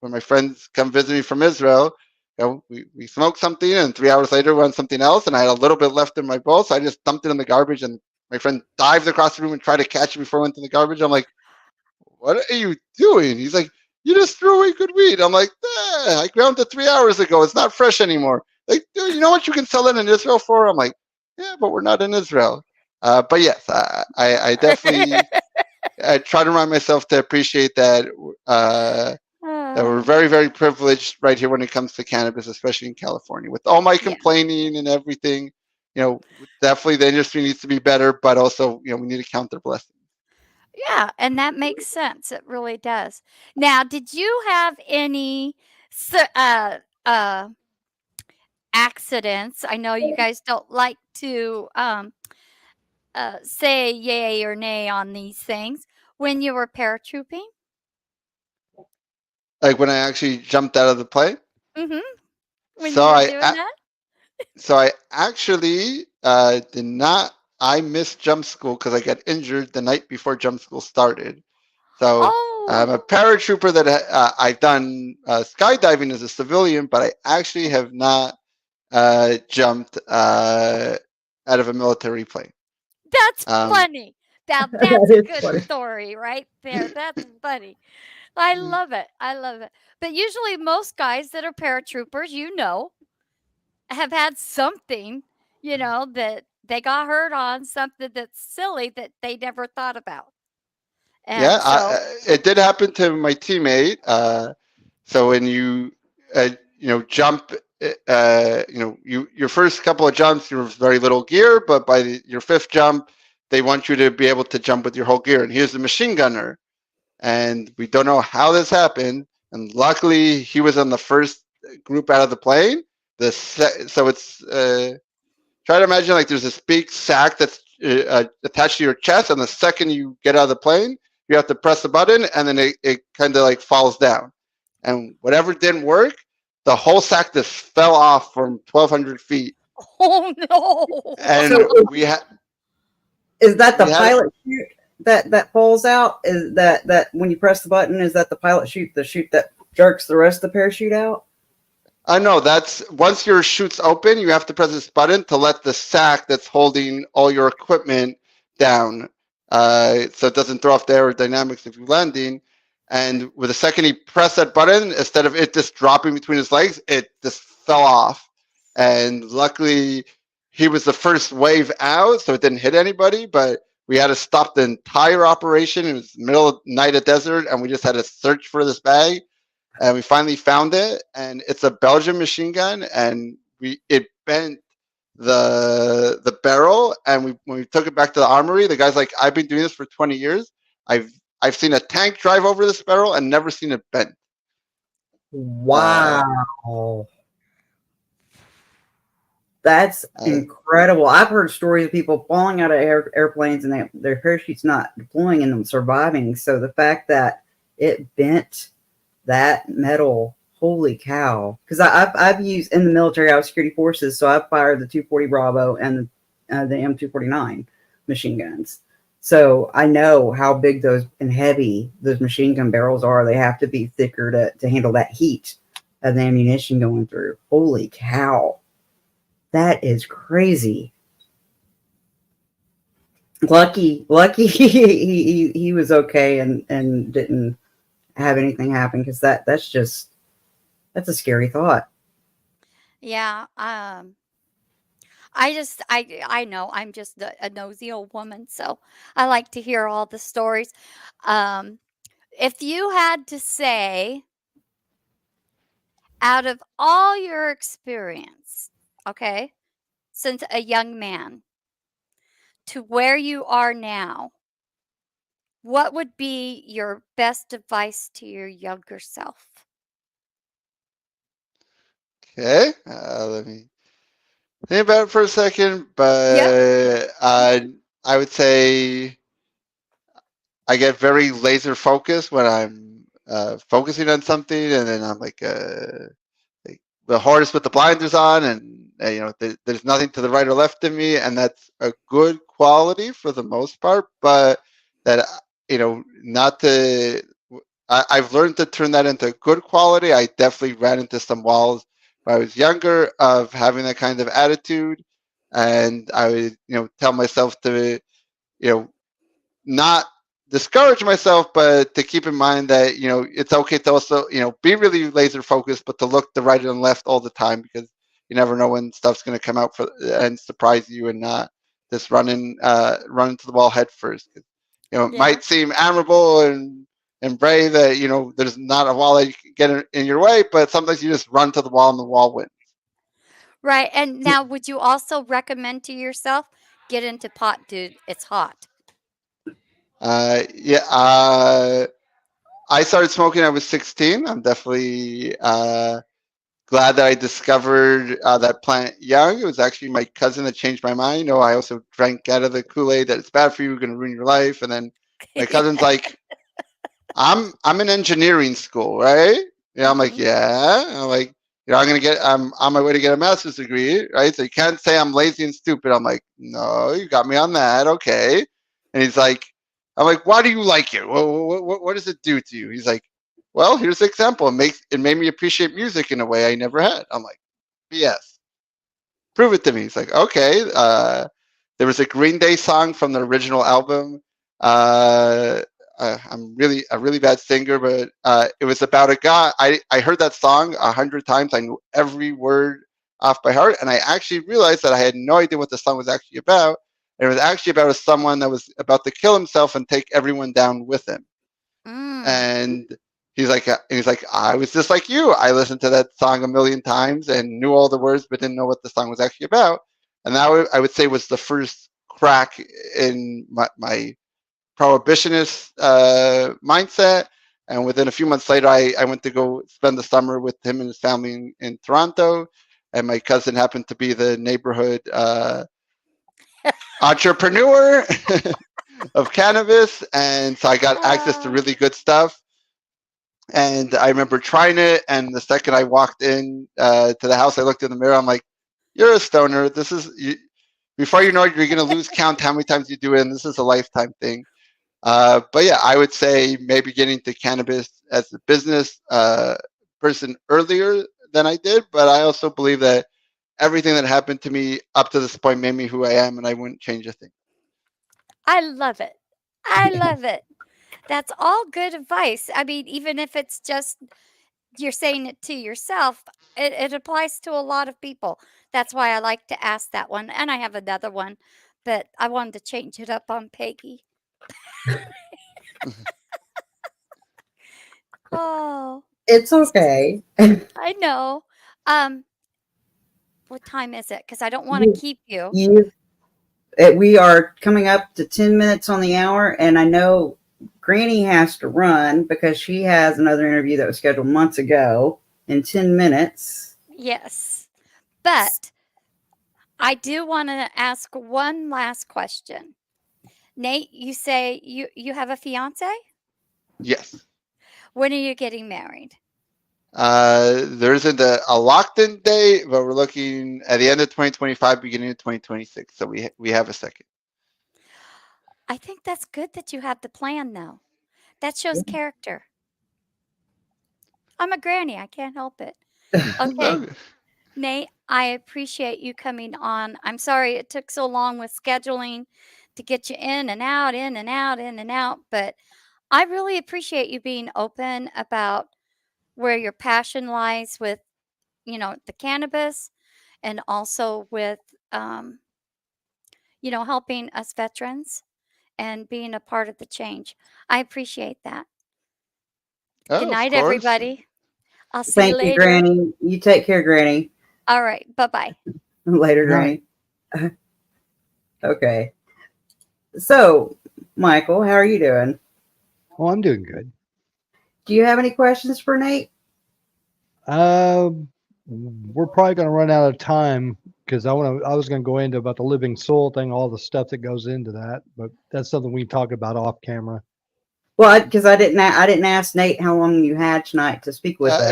when my friends come visit me from Israel, we smoke something, and 3 hours later we want something else, and I had a little bit left in my bowl, so I just dumped it in the garbage, and my friend dives across the room and tried to catch it before it went to the garbage. I'm like, "What are you doing?" He's like, "You just threw away good weed." I'm like, I ground it 3 hours ago. It's not fresh anymore. Like, dude, you know what you can sell it in Israel for? I'm like, yeah, but we're not in Israel. But yes, I definitely I try to remind myself to appreciate that we're very, very privileged right here when it comes to cannabis, especially in California. With all my Yeah. complaining and everything, definitely the industry needs to be better, but also, we need to count their blessings. Yeah, and that makes sense. It really does. Now, did you have any uh, uh, accidents? I know you guys don't like to say yay or nay on these things when you were paratrooping. Like when I actually jumped out of the plane. Mm-hmm. When So you were I doing that? So I actually did not. I missed jump school because I got injured the night before jump school started. So I'm a Oh, paratrooper that I've done skydiving as a civilian, but I actually have not jumped out of a military plane. that's Um, funny. Now That that's a is good funny. story right there. That's funny. I love it. I love it. But usually, most guys that are paratroopers, have had something, that they got hurt on, something that's silly that they never thought about. yeah, And so, it did happen to my teammate. So when jump, your first couple of jumps, you have very little gear, but by your fifth jump, they want you to be able to jump with your whole gear. And here's the machine gunner, and we don't know how this happened. And luckily, he was on the first group out of the plane. So it's try to imagine like there's this big sack that's attached to your chest, and the second you get out of the plane, you have to press the button, and then it kind of like falls down. And whatever didn't work, the whole sack just fell off from 1,200 feet. oh no. And So is that the we had pilot chute that pulls out? Is that when you press the button? Is that the pilot chute? The chute that jerks the rest of the parachute out? I know that's once your chute's open, you have to press this button to let the sack that's holding all your equipment down, so it doesn't throw off the aerodynamics of you landing. And with the second he pressed that button, instead of it just dropping between his legs, it just fell off. And luckily, he was the first wave out, so it didn't hit anybody. But we had to stop the entire operation. It was the middle of the night, a desert, and we just had to search for this bag, and we finally found it. And it's a Belgian machine gun, and it bent the barrel. And when we took it back to the armory, the guy's like, "I've been doing this for 20 years. I've seen a tank drive over this barrel and never seen it bent." Wow. That's incredible. I've heard stories of people falling out of airplanes and their parachute's not deploying and them surviving. So the fact that it bent that metal, holy cow! Because I've used in the military, I was security forces, so I've fired the 240 Bravo and the M249 machine guns. So I know how big those and heavy those machine gun barrels are. They have to be thicker to handle that heat of the ammunition going through. Holy cow. That is crazy. Lucky he was okay and didn't have anything happen because that's a scary thought. Yeah. I know I'm just a nosy old woman, so I like to hear all the stories. If you had to say, out of all your experience, okay, since a young man to where you are now, what would be your best advice to your younger self? Okay, let me think about it for a second. Yep. But I would say I get very laser focused when I'm focusing on something, and then I'm like the horse with the blinders on, and there's nothing to the right or left of me, and that's a good quality for the most part. But that not to. I've learned to turn that into good quality. I definitely ran into some walls when I was younger of having that kind of attitude, and I would tell myself to not discourage myself, but to keep in mind that it's okay to also be really laser focused, but to look the right and left all the time, because you never know when stuff's going to come out and surprise you, and not just run into the wall head first. It Yeah. might seem admirable and brave that there's not a wall that you can get in your way, but sometimes you just run to the wall and the wall wins. Right. And now, would you also recommend to yourself, get into pot, dude? It's hot. Yeah. I started smoking when I was 16. I'm definitely glad that I discovered that plant young. It was actually my cousin that changed my mind. I also drank out of the Kool-Aid that it's bad for you, going to ruin your life. And then my cousin's like, I'm in engineering school, right? I'm like, Mhm. yeah. And I'm like, I'm on my way to get a master's degree, right? So you can't say I'm lazy and stupid. I'm like, no, you got me on that, okay. And he's like, I'm like, why do you like it? What does it do to you? He's like, well, here's the example. It made me appreciate music in a way I never had. I'm like, BS. Prove it to me. He's like, okay. There was a Green Day song from the original album. Uh, I'm really a really bad singer, but it was about a guy. I heard that song 100 times. I knew every word off by heart, and I actually realized that I had no idea what the song was actually about. And it was actually about someone that was about to kill himself and take everyone down with him. Mm. And he's like, I was just like you. I listened to that song a million times and knew all the words, but didn't know what the song was actually about. And that I would say was the first crack in my prohibitionist mindset. And within a few months later, I went to go spend the summer with him and his family in Toronto. And my cousin happened to be the neighborhood entrepreneur of cannabis. And so I got access to Ah. really good stuff. And I remember trying it, and the second I walked in to the house, I looked in the mirror. I'm like, "You're a stoner. This is you, before you know it, you're gonna lose count how many times you do it, and this is a lifetime thing." But yeah, I would say maybe getting to cannabis as a business person earlier than I did, but I also believe that everything that happened to me up to this point made me who I am, and I wouldn't change a thing. I love it. I love it. That's all good advice. I mean, even if it's just you're saying it to yourself, it applies to a lot of people. That's why I like to ask that one. And I have another one, but I wanted to change it up on Peggy. Oh, It's okay. I know. Um, what time is it? Because I don't want to you, keep you. you we are coming up to 10 minutes on the hour, and I know Granny has to run because she has another interview that was scheduled months ago in 10 minutes. Yes. But I do want to ask one last question. Nate, you say you have a fiance? Yes. When are you getting married? There isn't a locked in date, but we're looking at the end of 2025, beginning of 2026. So we have a second. I think that's good that you have the plan, though. That shows character. I'm a granny. I can't help it. Okay, No, Nate, I appreciate you coming on. I'm sorry it took so long with scheduling to get you in and out, in and out, in and out, but I really appreciate you being open about where your passion lies with, the cannabis and also with, um, helping us veterans and being a part of the change. I appreciate that. Good oh, of night, course. everybody. I'll see you Thank you, later. Granny. You take care, Granny. All right. Bye-bye. Later, Right. Granny. Okay. So, Michael, how are you doing? Oh, I'm doing good. Do you have any questions for Nate? We're probably going to run out of time because I was going to go into about the living soil thing, all the stuff that goes into that, but that's something we can talk about off camera. Well, because I didn't ask Nate how long you had tonight to speak with us.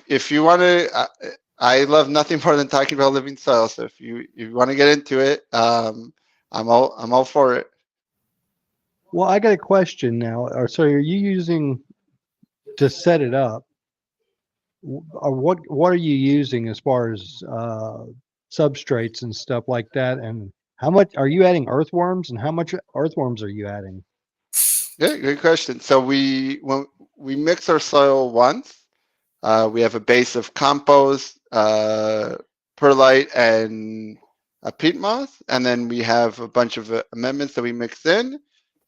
If you want to, I love nothing more than talking about living soil. So if you want to get into it, I'm all for it. Well, I got a question now. So are you using to set it up? Or what are you using as far as substrates and stuff like that? And how much are you adding earthworms? And how much earthworms are you adding? Yeah, good question. So when we mix our soil once, we have a base of compost, perlite, and peat moss, and then we have a bunch of amendments that we mix in,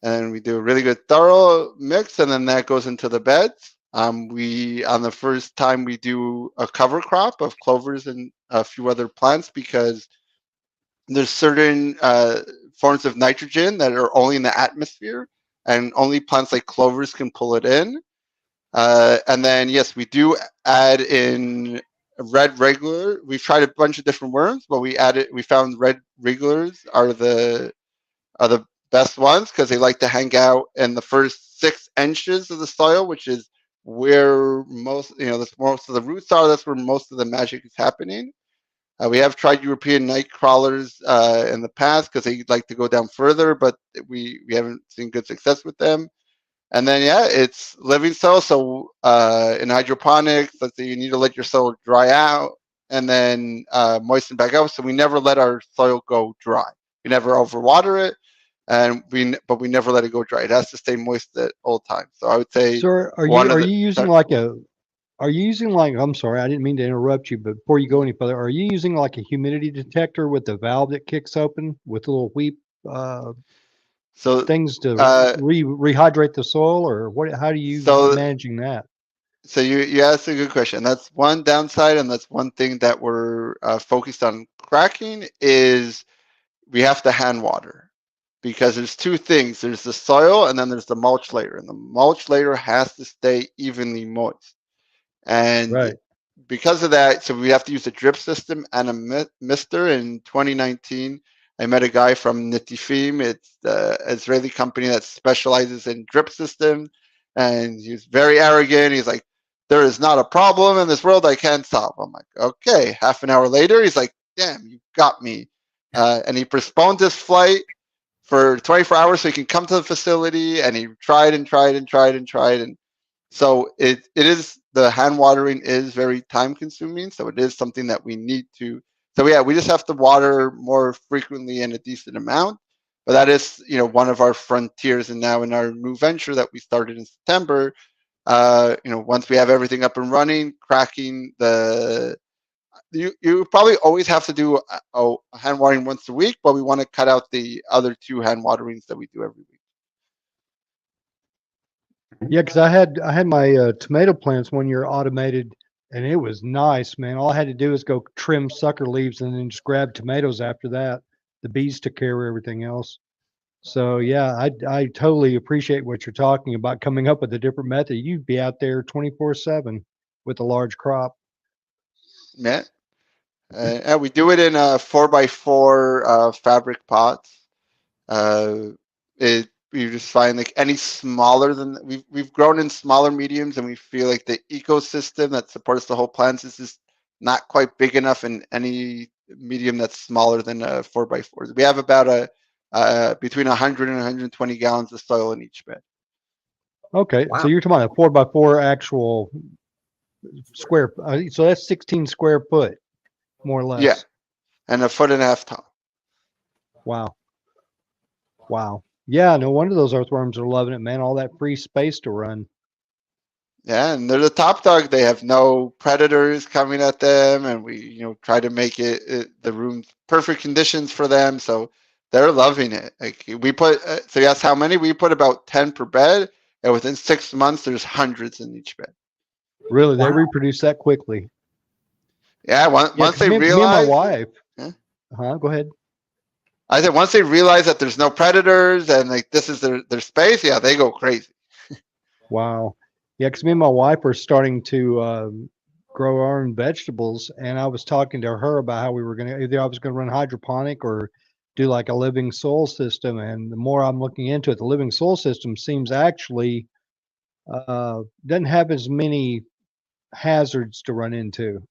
and we do a really good thorough mix, and then that goes into the beds. We on the first time we do a cover crop of clovers and a few other plants because there's certain forms of nitrogen that are only in the atmosphere, and only plants like clovers can pull it in. And then, yes, we do add in red regular. We've tried a bunch of different worms, but we found red regulars are the best ones because they like to hang out in the first 6 inches of the soil, which is where most of the roots are. That's where most of the magic is happening. We have tried European night crawlers in the past because they like to go down further, but we haven't seen good success with them. And then, yeah, it's living soil. So in hydroponics, let's say you need to let your soil dry out and then moisten back up. So we never let our soil go dry. We never overwater it, but we never let it go dry. It has to stay moist at all times. So I would say, So are you using like I'm sorry, I didn't mean to interrupt you, but before you go any further, are you using like a humidity detector with the valve that kicks open with little weep things to rehydrate the soil, or what? How do you managing that? So you asked a good question. That's one downside, and that's one thing that we're focused on cracking is we have to hand water because there's 2 things. There's the soil, and then there's the mulch layer, and the mulch layer has to stay evenly moist. And because of that, so we have to use a drip system and a mister. In 2019, I met a guy from Netifim. It's the Israeli company that specializes in drip systems. And he's very arrogant. He's like, there is not a problem in this world I can't solve. I'm like, okay. Half an hour later, he's like, damn, you got me. And he postponed his flight for 24 hours so he can come to the facility. And he tried and tried and tried and tried. And so it is, the hand watering is very time consuming. So it is something that we need to. So yeah, we just have to water more frequently and a decent amount. But that is, one of our frontiers. And now in our new venture that we started in September, once we have everything up and running, cracking you probably always have to do a hand watering once a week, but we want to cut out the other 2 hand waterings that we do every week. Yeah, because I had my tomato plants one year automated, and it was nice, man. All I had to do was go trim sucker leaves and then just grab tomatoes after that. The bees took care of everything else. So yeah, I totally appreciate what you're talking about, coming up with a different method. You'd be out there 24/7 with a large crop. Yeah. And we do it in 4x4 fabric pots. We just find like any smaller than we've grown in smaller mediums, and we feel like the ecosystem that supports the whole plants is just not quite big enough in any medium that's smaller than 4x4. We have about between 100 and 120 gallons of soil in each bed. Okay, Wow. so you're talking about a 4x4 actual square. So that's 16 square foot, more or less. Yeah, and 1.5 feet tall. Wow. Wow. Yeah, no wonder those earthworms are loving it, man. All that free space to run. Yeah, and they're the top dog. They have no predators coming at them, and we, try to make the room perfect conditions for them. So they're loving it. Like we put, so yes, how many? We put about 10 per bed, and within 6 months, there's hundreds in each bed. Really, they Wow. reproduce that quickly. Yeah, Yeah, once 'cause they me and realize. my wife. Yeah. Go ahead. I said once they realize that there's no predators and like this is their space, yeah, they go crazy. Wow. Yeah, because me and my wife are starting to grow our own vegetables, and I was talking to her about how we were going to either I was going to run hydroponic or do like a living soil system. And the more I'm looking into it, the living soil system seems actually doesn't have as many hazards to run into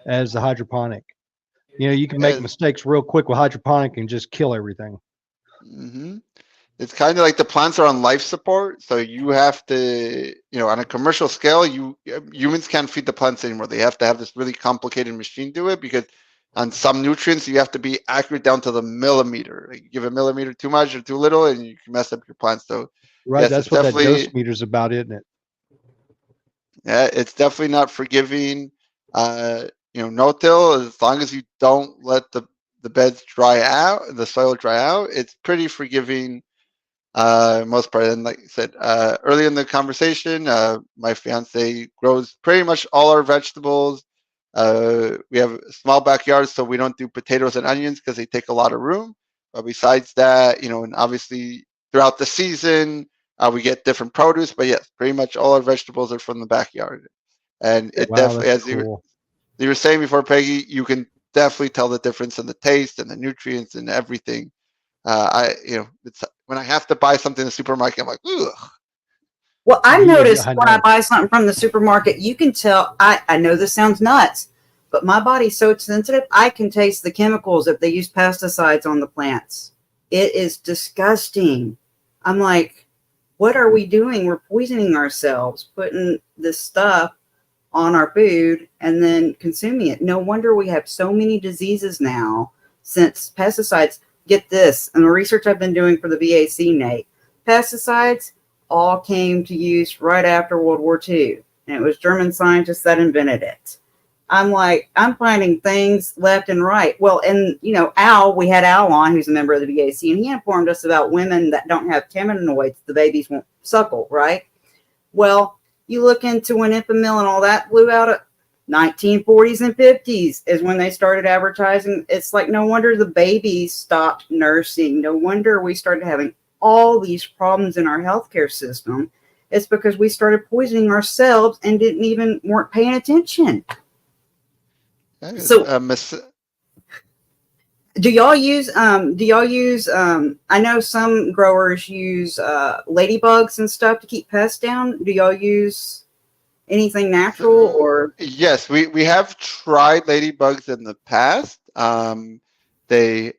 as the hydroponic. You can make Yeah. mistakes real quick with hydroponic and just kill everything. Mm-hmm. It's kind of like the plants are on life support, so you have to, on a commercial scale, humans can't feed the plants anymore. They have to have this really complicated machine do it because on some nutrients you have to be accurate down to the millimeter. Like you give a millimeter too much or too little, and you can mess up your plants. So Right, yes, that's it's what that definitely dose meter's about, isn't it? yeah, it's definitely not forgiving. No-till, as long as you don't let the beds dry out, the soil dry out, it's pretty forgiving. Most part, and like I said earlier in the conversation, my fiance grows pretty much all our vegetables. We have a small backyard, so we don't do potatoes and onions because they take a lot of room. But besides that, and obviously throughout the season, we get different produce. But yes, pretty much all our vegetables are from the backyard, and it Wow, definitely, that's as cool. you were saying before, Peggy, you can definitely tell the difference in the taste and the nutrients and everything. It's when I have to buy something in the supermarket, I'm like, ugh. Well, I've Yeah, noticed I when I know. buy something from the supermarket, you can tell. I know this sounds nuts, but my body's so sensitive. I can taste the chemicals if they use pesticides on the plants. It is disgusting. I'm like, what are we doing? We're poisoning ourselves, putting this stuff on our food and then consuming it. No wonder we have so many diseases now since pesticides. Get this, and the research I've been doing for the VAC, Nate, pesticides all came to use right after World War II, and it was German scientists that invented it. I'm like, I'm finding things left and right. Well, and Al, we had Al on, who's a member of the VAC, and he informed us about women that don't have cannabinoids, the babies won't suckle, right? Well, you look into when Infamil and all that blew out at 1940s and 50s is when they started advertising. It's like, no wonder the babies stopped nursing. No wonder we started having all these problems in our healthcare system. It's because we started poisoning ourselves and weren't paying attention. So do y'all use I know some growers use ladybugs and stuff to keep pests down. Do y'all use anything natural or? Yes, we have tried ladybugs in the past. They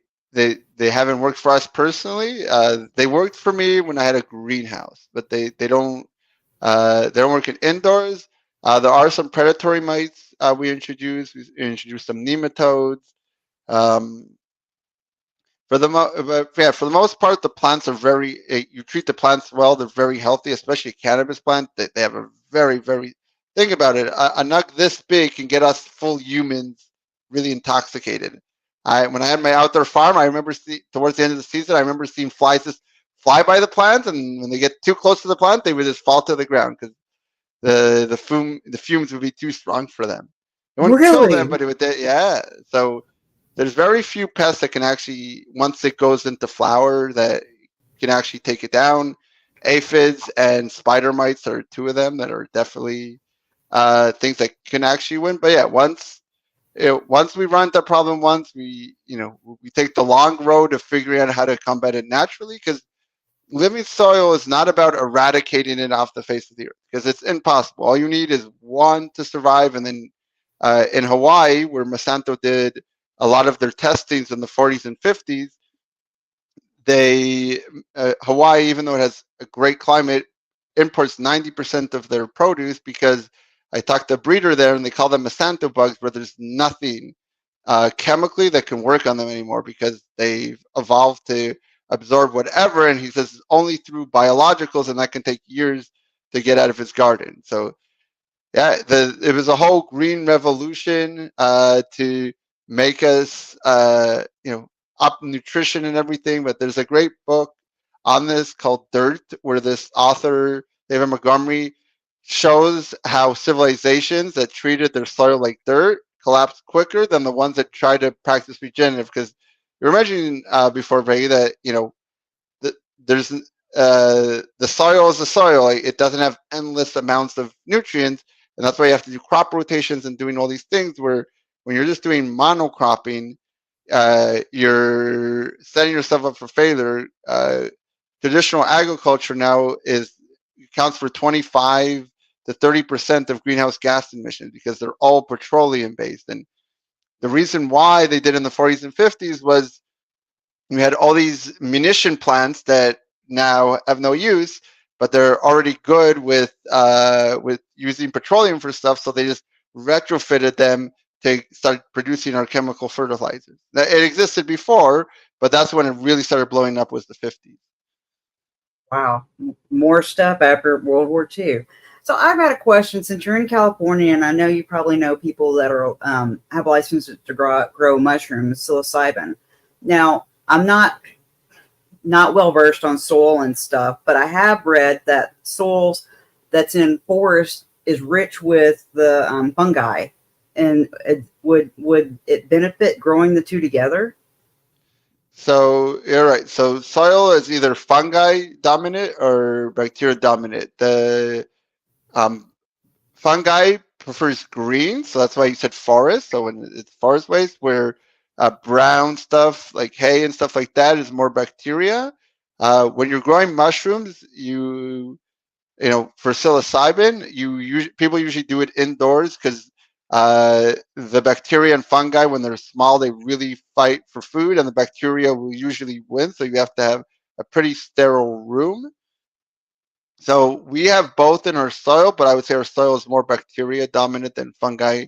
haven't worked for us personally. They worked for me when I had a greenhouse, but they don't work in indoors. There are some predatory mites we introduced. We introduced some nematodes. For the most part, the plants are you treat the plants well. They're very healthy, especially a cannabis plant. They have a very, very, think about it. A nug this big can get us full humans really intoxicated. When I had my outdoor farm, I remember towards the end of the season, I remember seeing flies just fly by the plant, and when they get too close to the plant, they would just fall to the ground because the fumes would be too strong for them. It wouldn't kill them, but it would. Yeah, so. There's very few pests that can actually, once it goes into flower, that can actually take it down. Aphids and spider mites are two of them that are definitely things that can actually win. But yeah, once once we run into that problem once, we take the long road of figuring out how to combat it naturally, because living soil is not about eradicating it off the face of the earth, because it's impossible. All you need is one to survive. And then in Hawaii, where Monsanto did a lot of their testings in the 40s and 50s, Hawaii, even though it has a great climate, imports 90% of their produce, because I talked to a breeder there and they call them Monsanto bugs, but there's nothing chemically that can work on them anymore, because they've evolved to absorb whatever. And he says only through biologicals, and that can take years to get out of his garden. So yeah, it was a whole green revolution to make us, up nutrition and everything. But there's a great book on this called Dirt, where this author, David Montgomery, shows how civilizations that treated their soil like dirt collapsed quicker than the ones that tried to practice regenerative. Because you're imagining before, Peggy, that there's the soil is the soil. It doesn't have endless amounts of nutrients, and that's why you have to do crop rotations and doing all these things. Where when you're just doing monocropping, you're setting yourself up for failure. Traditional agriculture now accounts for 25 to 30% of greenhouse gas emissions, because they're all petroleum based. And the reason why they did in the 40s and 50s was we had all these munition plants that now have no use, but they're already good with using petroleum for stuff, so they just retrofitted them to start producing our chemical fertilizers. Now, it existed before, but that's when it really started blowing up, was the 50s. Wow, more stuff after World War II. So I've got a question. Since you're in California, and I know you probably know people that are have licenses to grow mushrooms, psilocybin. Now, I'm not well versed on soil and stuff, but I have read that soils that's in forest is rich with the fungi, and would it benefit growing the two together? So you're right. So soil is either fungi dominant or bacteria dominant. The fungi prefers green, so that's why you said forest. So when it's forest waste, where brown stuff like hay and stuff like that is more bacteria. When you're growing mushrooms, for psilocybin, people usually do it indoors, because the bacteria and fungi, when they're small, they really fight for food, and the bacteria will usually win. So you have to have a pretty sterile room. So we have both in our soil, but I would say our soil is more bacteria dominant than fungi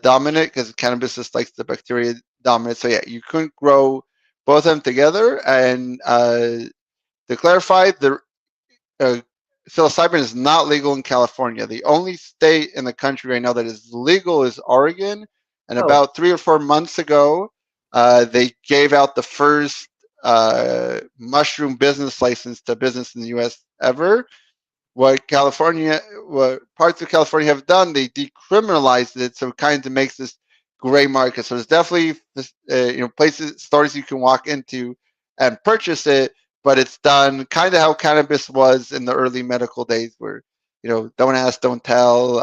dominant, because cannabis just likes the bacteria dominant. So yeah, you couldn't grow both of them together. And to clarify, the psilocybin is not legal in California. The only state in the country right now that is legal is Oregon. And about 3 or 4 months ago, they gave out the first mushroom business license to business in the U.S. ever. What parts of California have done, they decriminalized it, so it kind of makes this gray market. So there's definitely stores you can walk into and purchase it, but it's done kind of how cannabis was in the early medical days, where don't ask, don't tell.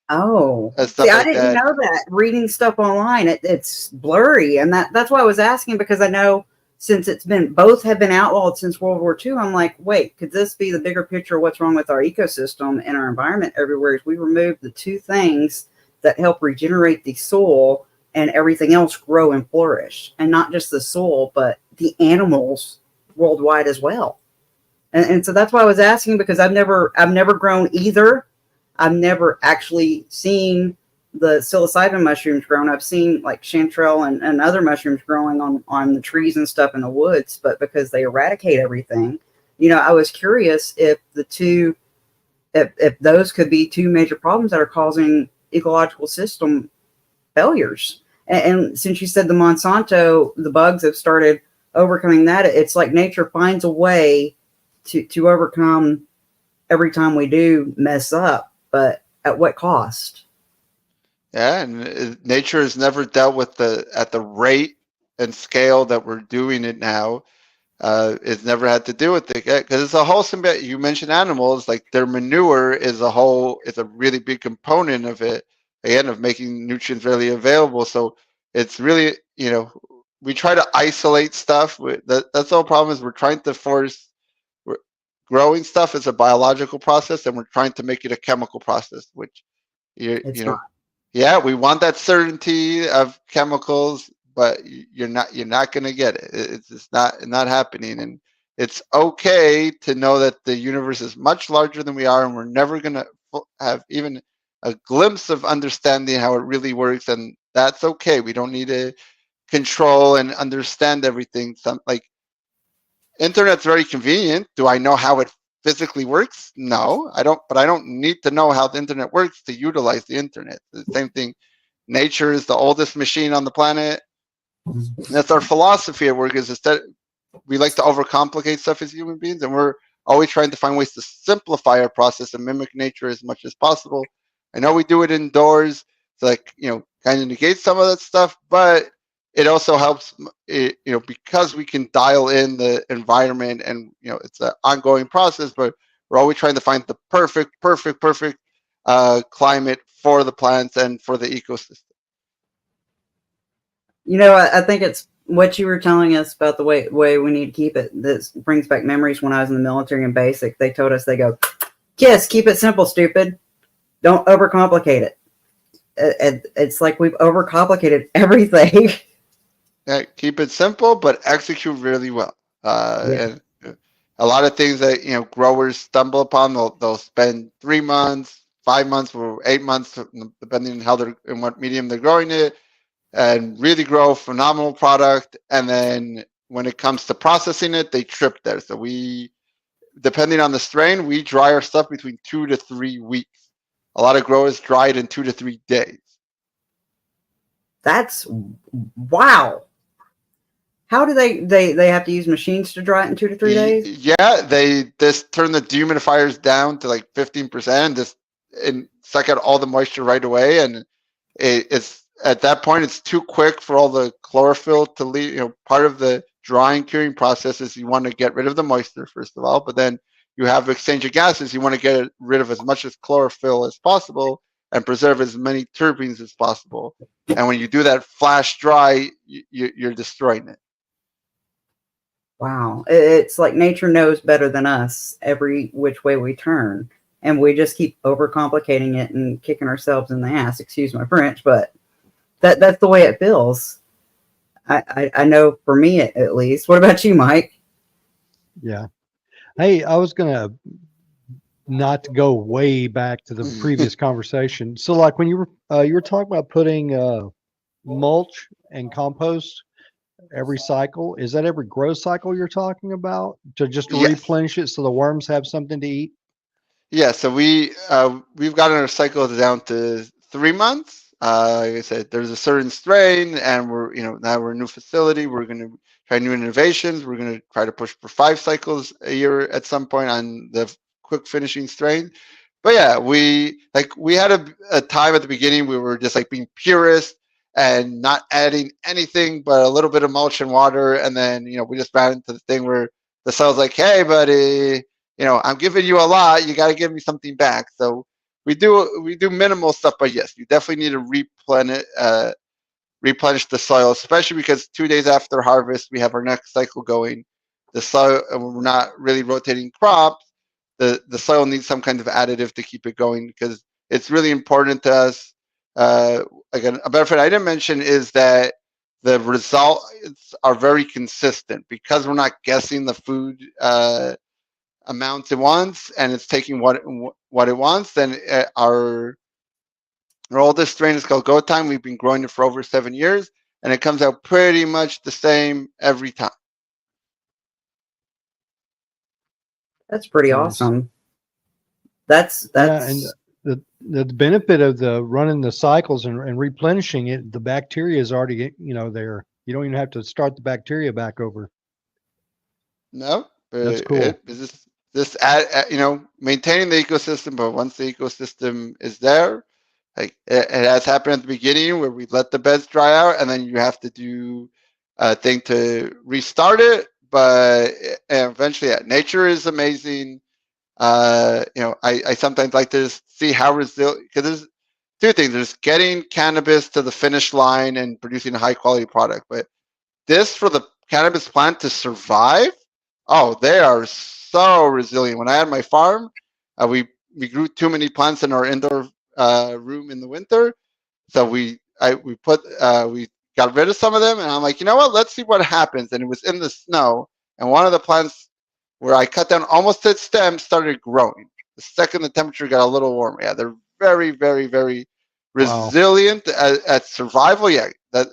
See, I didn't know that. Reading stuff online, it's blurry, and that's why I was asking, because I know since both have been outlawed since World War II, I'm like, wait, could this be the bigger picture of what's wrong with our ecosystem and our environment everywhere? Is we remove the two things that help regenerate the soil, and everything else grow and flourish, and not just the soil, but the animals worldwide as well. And so that's why I was asking, because I've never grown either. I've never actually seen the psilocybin mushrooms grown. I've seen like chanterelle and other mushrooms growing on the trees and stuff in the woods, but because they eradicate everything, I was curious if if those could be two major problems that are causing ecological system failures. And since you said the Monsanto, the bugs have started overcoming that, it's like nature finds a way to overcome every time we do mess up, but at what cost? Yeah, and nature has never dealt with at the rate and scale that we're doing it now. It's never had to do with it, because it's a whole symbiote. You mentioned animals, like their manure is a really big component of it. again, of making nutrients readily available. So it's really, we try to isolate stuff. That's the whole problem, is we're trying to force, growing stuff is a biological process, and we're trying to make it a chemical process, which It's not. yeah, we want that certainty of chemicals, but you're not going to get it. It's just not happening. And it's okay to know that the universe is much larger than we are, and we're never going to have even a glimpse of understanding how it really works. And that's okay. We don't need to control and understand everything. Like, internet's very convenient. Do I know how it physically works? No, I don't. But I don't need to know how the internet works to utilize the internet. The same thing. Nature is the oldest machine on the planet. That's our philosophy at work. Is instead, we like to overcomplicate stuff as human beings, and we're always trying to find ways to simplify our process and mimic nature as much as possible. I know we do it indoors, so like, kind of negate some of that stuff, but it also helps, because we can dial in the environment, and it's an ongoing process, but we're always trying to find the perfect climate for the plants and for the ecosystem. I think it's what you were telling us about the way we need to keep it. This brings back memories when I was in the military in basic. They told us, they go, "KISS, keep it simple, stupid. Don't overcomplicate it." It's like we've overcomplicated everything. Yeah, keep it simple, but execute really well. Yeah. And a lot of things that growers stumble upon, they'll spend 3 months, 5 months, or 8 months, depending on how they're in what medium they're growing it, and really grow a phenomenal product. And then when it comes to processing it, they trip there. So we, depending on the strain, we dry our stuff between 2 to 3 weeks. A lot of growers dry it in 2 to 3 days. That's wow. How do they have to use machines to dry it in 2 to 3 days? Yeah, they just turn the dehumidifiers down to like 15%, and suck out all the moisture right away. And it's at that point, it's too quick for all the chlorophyll to leave. Part of the drying curing process is you want to get rid of the moisture first of all, but then you have exchange of gases. You want to get rid of as much as chlorophyll as possible and preserve as many terpenes as possible. And when you do that flash dry, you're destroying it. Wow. It's like nature knows better than us every which way we turn. And we just keep overcomplicating it and kicking ourselves in the ass. Excuse my French, but that's the way it feels. I know for me at least. What about you, Mike? Yeah. Hey, I was going to not to go way back to the previous conversation. So like when you were talking about putting mulch and compost every cycle, is that every growth cycle you're talking about, to just Yes. replenish it so the worms have something to eat? Yeah, so we've gotten our cycle down to 3 months. Like I said, there's a certain strain, and we're now we're a new facility. We're going to try new innovations. We're going to try to push for 5 cycles a year at some point on the quick finishing strain. But yeah, we had a time at the beginning we were just like being purist and not adding anything but a little bit of mulch and water, and then we just ran into the thing where the soil's like, "Hey, buddy, I'm giving you a lot. You got to give me something back." So we do minimal stuff, but yes, you definitely need to replenish the soil, especially because 2 days after harvest we have our next cycle going. The soil, we're not really rotating crops. The soil needs some kind of additive to keep it going, because it's really important to us. Again, a benefit I didn't mention is that the results are very consistent because we're not guessing the food amounts it wants, and it's taking what it wants. Then our oldest strain is called Go Time. We've been growing it for over 7 years, and it comes out pretty much the same every time. That's pretty Nice. awesome. That's Yeah, and the benefit of the running the cycles and replenishing it, the bacteria is already there. You don't even have to start the bacteria back over. No, That's cool. It's just maintaining the ecosystem. But once the ecosystem is there, like it has happened at the beginning where we let the beds dry out, and then you have to do a thing to restart it. But eventually, yeah, nature is amazing. I sometimes like to see how resilient, because two things. There's getting cannabis to the finish line and producing a high quality product. But this, for the cannabis plant to survive, oh, they are so resilient. When I had my farm, we grew too many plants in our indoor room in the winter, so we got rid of some of them, and I'm like, you know what? Let's see what happens. And it was in the snow, and one of the plants where I cut down almost to its stem started growing. The second the temperature got a little warmer, yeah, they're very, very, very resilient at survival. Yeah, that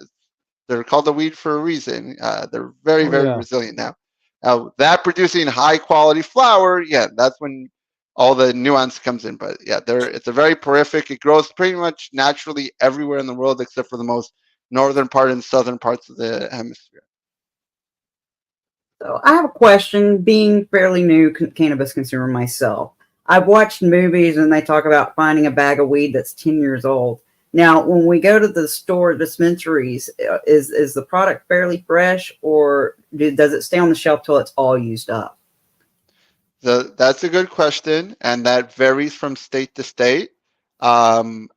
they're called the weed for a reason. They're very, very resilient now. Now that producing high quality flower, yeah, that's when all the nuance comes in. But yeah, it's a very prolific. It grows pretty much naturally everywhere in the world except for the most northern part and southern parts of the hemisphere. So I have a question. Being fairly new cannabis consumer myself, I've watched movies and they talk about finding a bag of weed that's 10 years old. Now, when we go to the store dispensaries, is the product fairly fresh, or does it stay on the shelf till it's all used up? So that's a good question, and that varies from state to state. You're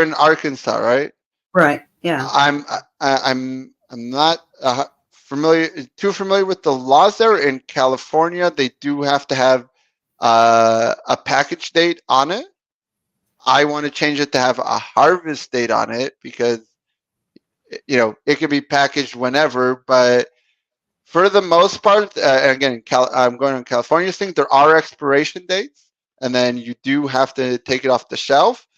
in Arkansas, right? Right. Yeah. I'm not too familiar with the laws there. In California, they do have to have a package date on it. I want to change it to have a harvest date on it because, you know, it can be packaged whenever. But for the most part, again, I'm going on California's thing. There are expiration dates, and then you do have to take it off the shelf.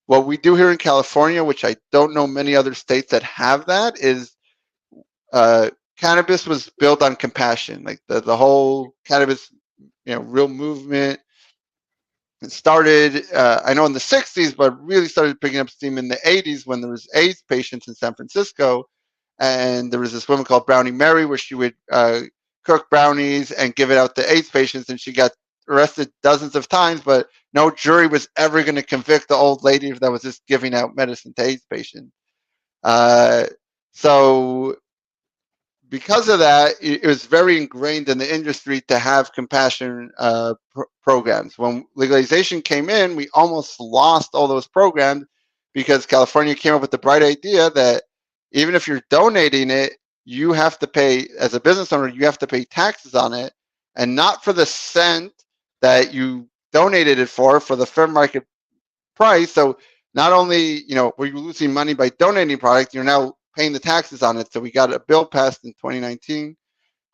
What we do here in California, which I don't know many other states that have that, is cannabis was built on compassion. Like the whole cannabis, you know, real movement. It started, I know in the 60s, but really started picking up steam in the 80s when there was AIDS patients in San Francisco. And there was this woman called Brownie Mary where she would cook brownies and give it out to AIDS patients. And she got arrested dozens of times, but no jury was ever going to convict the old lady that was just giving out medicine to AIDS patients. So because of that, it was very ingrained in the industry to have compassion programs. When legalization came in, we almost lost all those programs because California came up with the bright idea that even if you're donating it, you have to pay, as a business owner, you have to pay taxes on it, and not for the cent that you donated it for the fair market price. So not only, you know, were you losing money by donating product, you're now paying the taxes on it. So we got a bill passed in 2019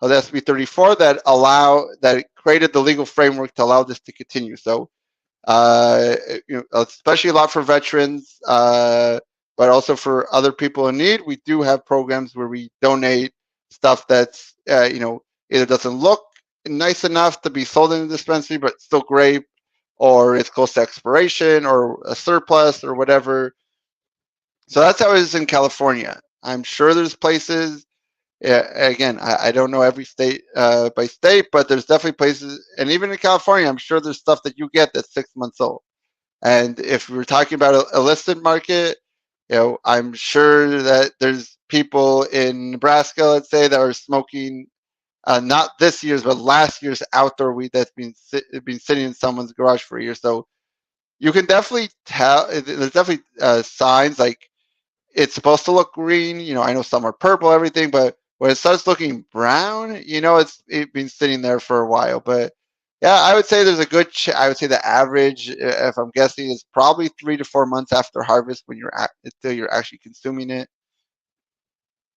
of the SB 34 that created the legal framework to allow this to continue. So you know, especially a lot for veterans, but also for other people in need, we do have programs where we donate stuff that's you know, either doesn't look nice enough to be sold in the dispensary but still great, or it's close to expiration or a surplus or whatever. So that's how it is in California. I'm sure there's places, again, I don't know every state by state, but there's definitely places, and even in California, I'm sure there's stuff that you get that's 6 months old. And if we're talking about a illicit market, you know, I'm sure that there's people in Nebraska, let's say, that are smoking not this year's, but last year's outdoor weed that's been sitting in someone's garage for a year. So you can definitely tell, there's definitely signs like, it's supposed to look green. You know, I know some are purple, everything, but when it starts looking brown, you know, it's been sitting there for a while. But yeah, I would say there's a good, I would say the average, if I'm guessing, is probably 3 to 4 months after harvest when until you're actually consuming it.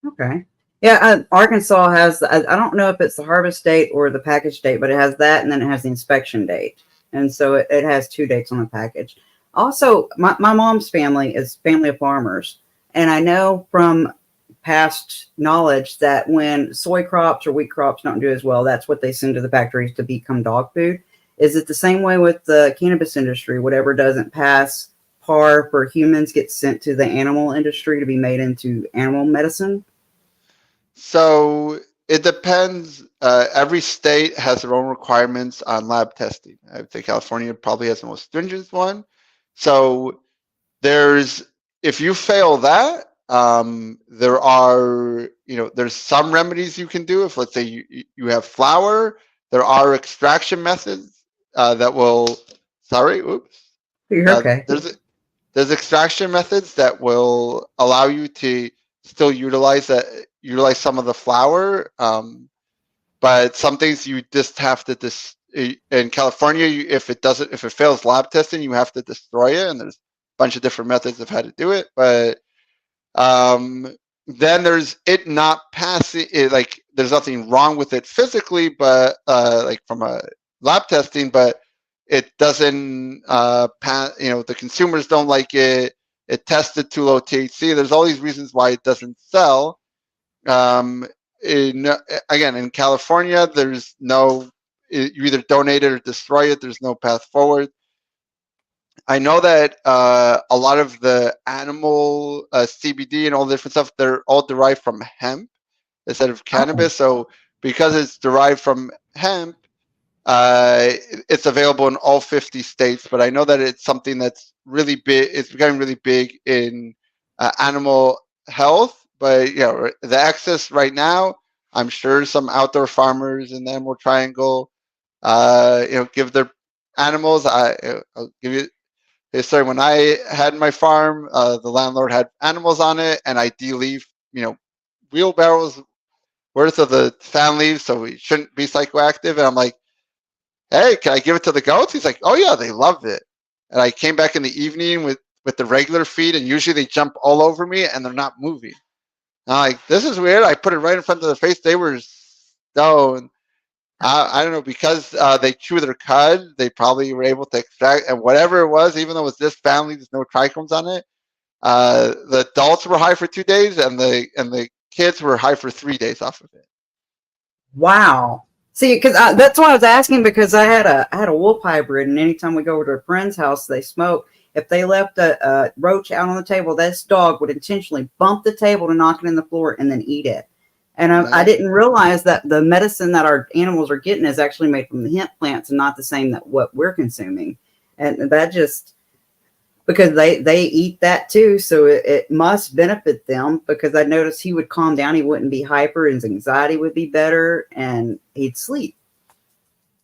Okay. Yeah, Arkansas has, I don't know if it's the harvest date or the package date, but it has that, and then it has the inspection date. And so it has 2 dates on the package. Also, my mom's family is family of farmers. And I know from past knowledge that when soy crops or wheat crops don't do as well, that's what they send to the factories to become dog food. Is it the same way with the cannabis industry? Whatever doesn't pass par for humans gets sent to the animal industry to be made into animal medicine? So it depends. Every state has their own requirements on lab testing. I would say California probably has the most stringent one. So if you fail that, there are, you know, there's some remedies you can do. If, let's say, you have flour, there are extraction methods that will, sorry, oops. You're okay. there's extraction methods that will allow you to still utilize some of the flower. But some things you just have to in California, if it fails lab testing, you have to destroy it, and there's a bunch of different methods of how to do it. But then there's it not passing it, like there's nothing wrong with it physically, but like from a lab testing, but it doesn't pass, the consumers don't like it. It tested too low THC. There's all these reasons why it doesn't sell. In California, there's no, you either donate it or destroy it. There's no path forward. I know that a lot of the animal CBD and all the different stuff, they're all derived from hemp instead of cannabis. So because it's derived from hemp, it's available in all 50 states. But I know that it's something that's really big. It's becoming really big in animal health. But the access right now, I'm sure some outdoor farmers in the Emerald Triangle, give their animals. I'll give you. Sorry, when I had my farm, the landlord had animals on it, and I de-leaf, wheelbarrows worth of the fan leaves, so we shouldn't be psychoactive. And I'm like, hey, can I give it to the goats? He's like, oh yeah, they loved it. And I came back in the evening with the regular feed, and usually they jump all over me, and they're not moving. And I'm like, this is weird. I put it right in front of their face. They were stoned. I don't know, because they chew their cud, they probably were able to extract, and whatever it was, even though it was this family, there's no trichomes on it. The adults were high for 2 days, and the kids were high for 3 days off of it. Wow. See, because that's why I was asking, because I had a wolf hybrid, and anytime we go over to a friend's house, they smoke. If they left a roach out on the table, this dog would intentionally bump the table to knock it in the floor and then eat it. And I didn't realize that the medicine that our animals are getting is actually made from the hemp plants and not the same that what we're consuming. And that just, because they eat that too, so it must benefit them, because I noticed he would calm down. He wouldn't be hyper. His anxiety would be better, and he'd sleep.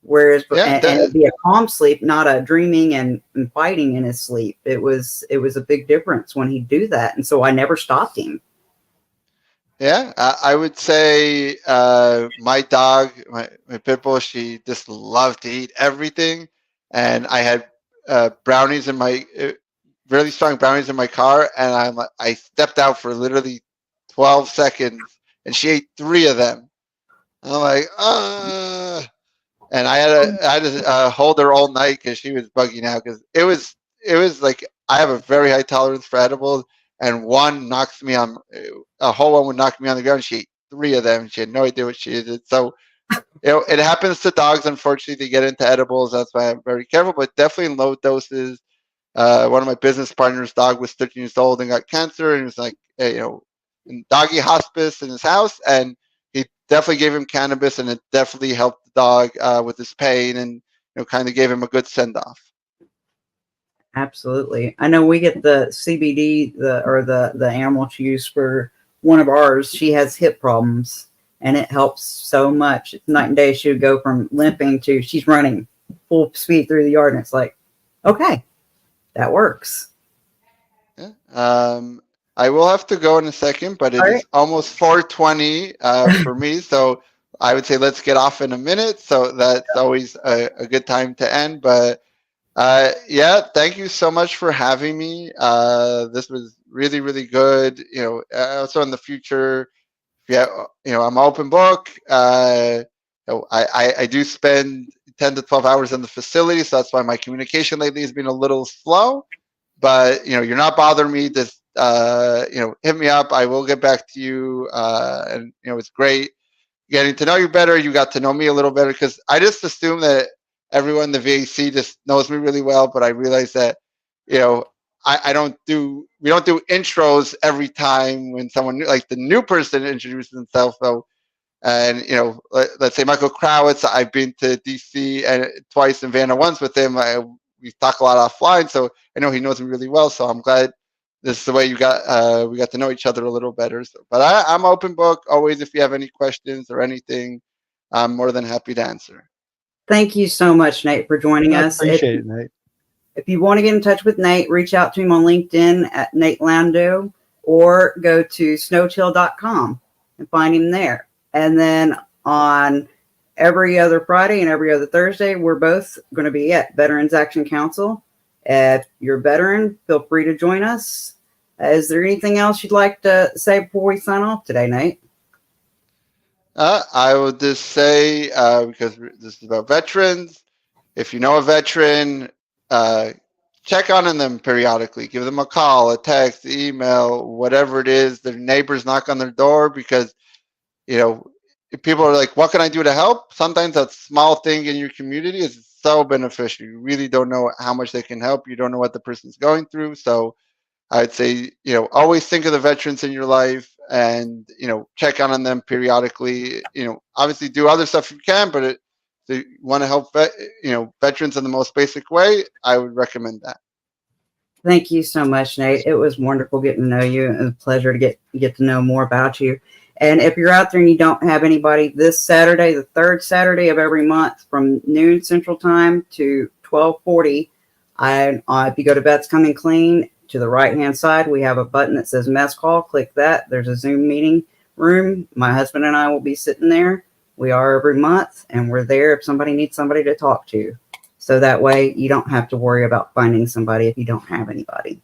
Whereas, and it'd be a calm sleep, not a dreaming and fighting in his sleep. It was a big difference when he'd do that. And so I never stopped him. Yeah, I would say my dog, my pit bull, she just loved to eat everything. And I had brownies in my, really strong brownies in my car, and I stepped out for literally 12 seconds, and she ate 3 of them. And I'm like, and I had to hold her all night because she was bugging out, because it was like, I have a very high tolerance for edibles. And one knocks me on, a whole one would knock me on the ground. She ate 3 of them. She had no idea what she did. So, it happens to dogs. Unfortunately, they get into edibles. That's why I'm very careful, but definitely in low doses. One of my business partners' dog was 13 years old and got cancer, and he was like, in doggy hospice in his house. And he definitely gave him cannabis, and it definitely helped the dog with his pain, and kind of gave him a good send off. Absolutely. I know we get the CBD, the animal chews for one of ours. She has hip problems, and it helps so much. It's night and day. She would go from limping to she's running full speed through the yard, and it's like, okay, that works. Yeah. I will have to go in a second, but it is almost 4:20 for me. So I would say let's get off in a minute. So that's always a good time to end. But thank you so much for having me. This was really, really good. Also in the future, I'm an open book. I do spend 10 to 12 hours in the facility, so that's why my communication lately has been a little slow. But you're not bothering me. Just hit me up. I will get back to you. And it's great getting to know you better. You got to know me a little better, because I just assume that everyone in the VAC just knows me really well, but I realize that, we don't do intros every time when someone like the new person introduces themselves. So, and let's say Michael Krawitz, I've been to DC and twice and Vanna once with him. We talk a lot offline, so I know he knows me really well. So I'm glad this is the way we got to know each other a little better. So, but I'm open book always. If you have any questions or anything, I'm more than happy to answer. Thank you so much, Nate, for joining us. I appreciate it, Nate. If you want to get in touch with Nate, reach out to him on LinkedIn at Nate Landau, or go to snowchill.com and find him there. And then on every other Friday and every other Thursday, we're both going to be at Veterans Action Council. If you're a veteran, feel free to join us. Is there anything else you'd like to say before we sign off today, Nate? I would just say, because this is about veterans, if you know a veteran, check on them periodically. Give them a call, a text, email, whatever it is. Their neighbors knock on their door, because, you know, if people are like, what can I do to help? Sometimes that small thing in your community is so beneficial. You really don't know how much they can help. You don't know what the person's going through. So I'd say, you know, always think of the veterans in your life, and, you know, check on them periodically. You know, obviously do other stuff if you can, but if you want to help, you know, veterans in the most basic way, I would recommend that. Thank you so much, Nate. It was wonderful getting to know you, and a pleasure to get to know more about you. And if you're out there and you don't have anybody, this Saturday, the third Saturday of every month, from noon Central Time to 12:40, if you go to Beth's Coming Clean, to the right-hand side, we have a button that says mess call. Click that. There's a Zoom meeting room. My husband and I will be sitting there. We are every month, and we're there if somebody needs somebody to talk to. So that way you don't have to worry about finding somebody if you don't have anybody.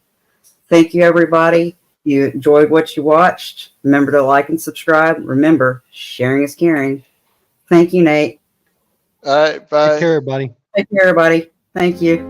Thank you, everybody. You enjoyed what you watched. Remember to like and subscribe. Remember, sharing is caring. Thank you, Nate. All right, bye. Take care, everybody. Take care, everybody. Thank you.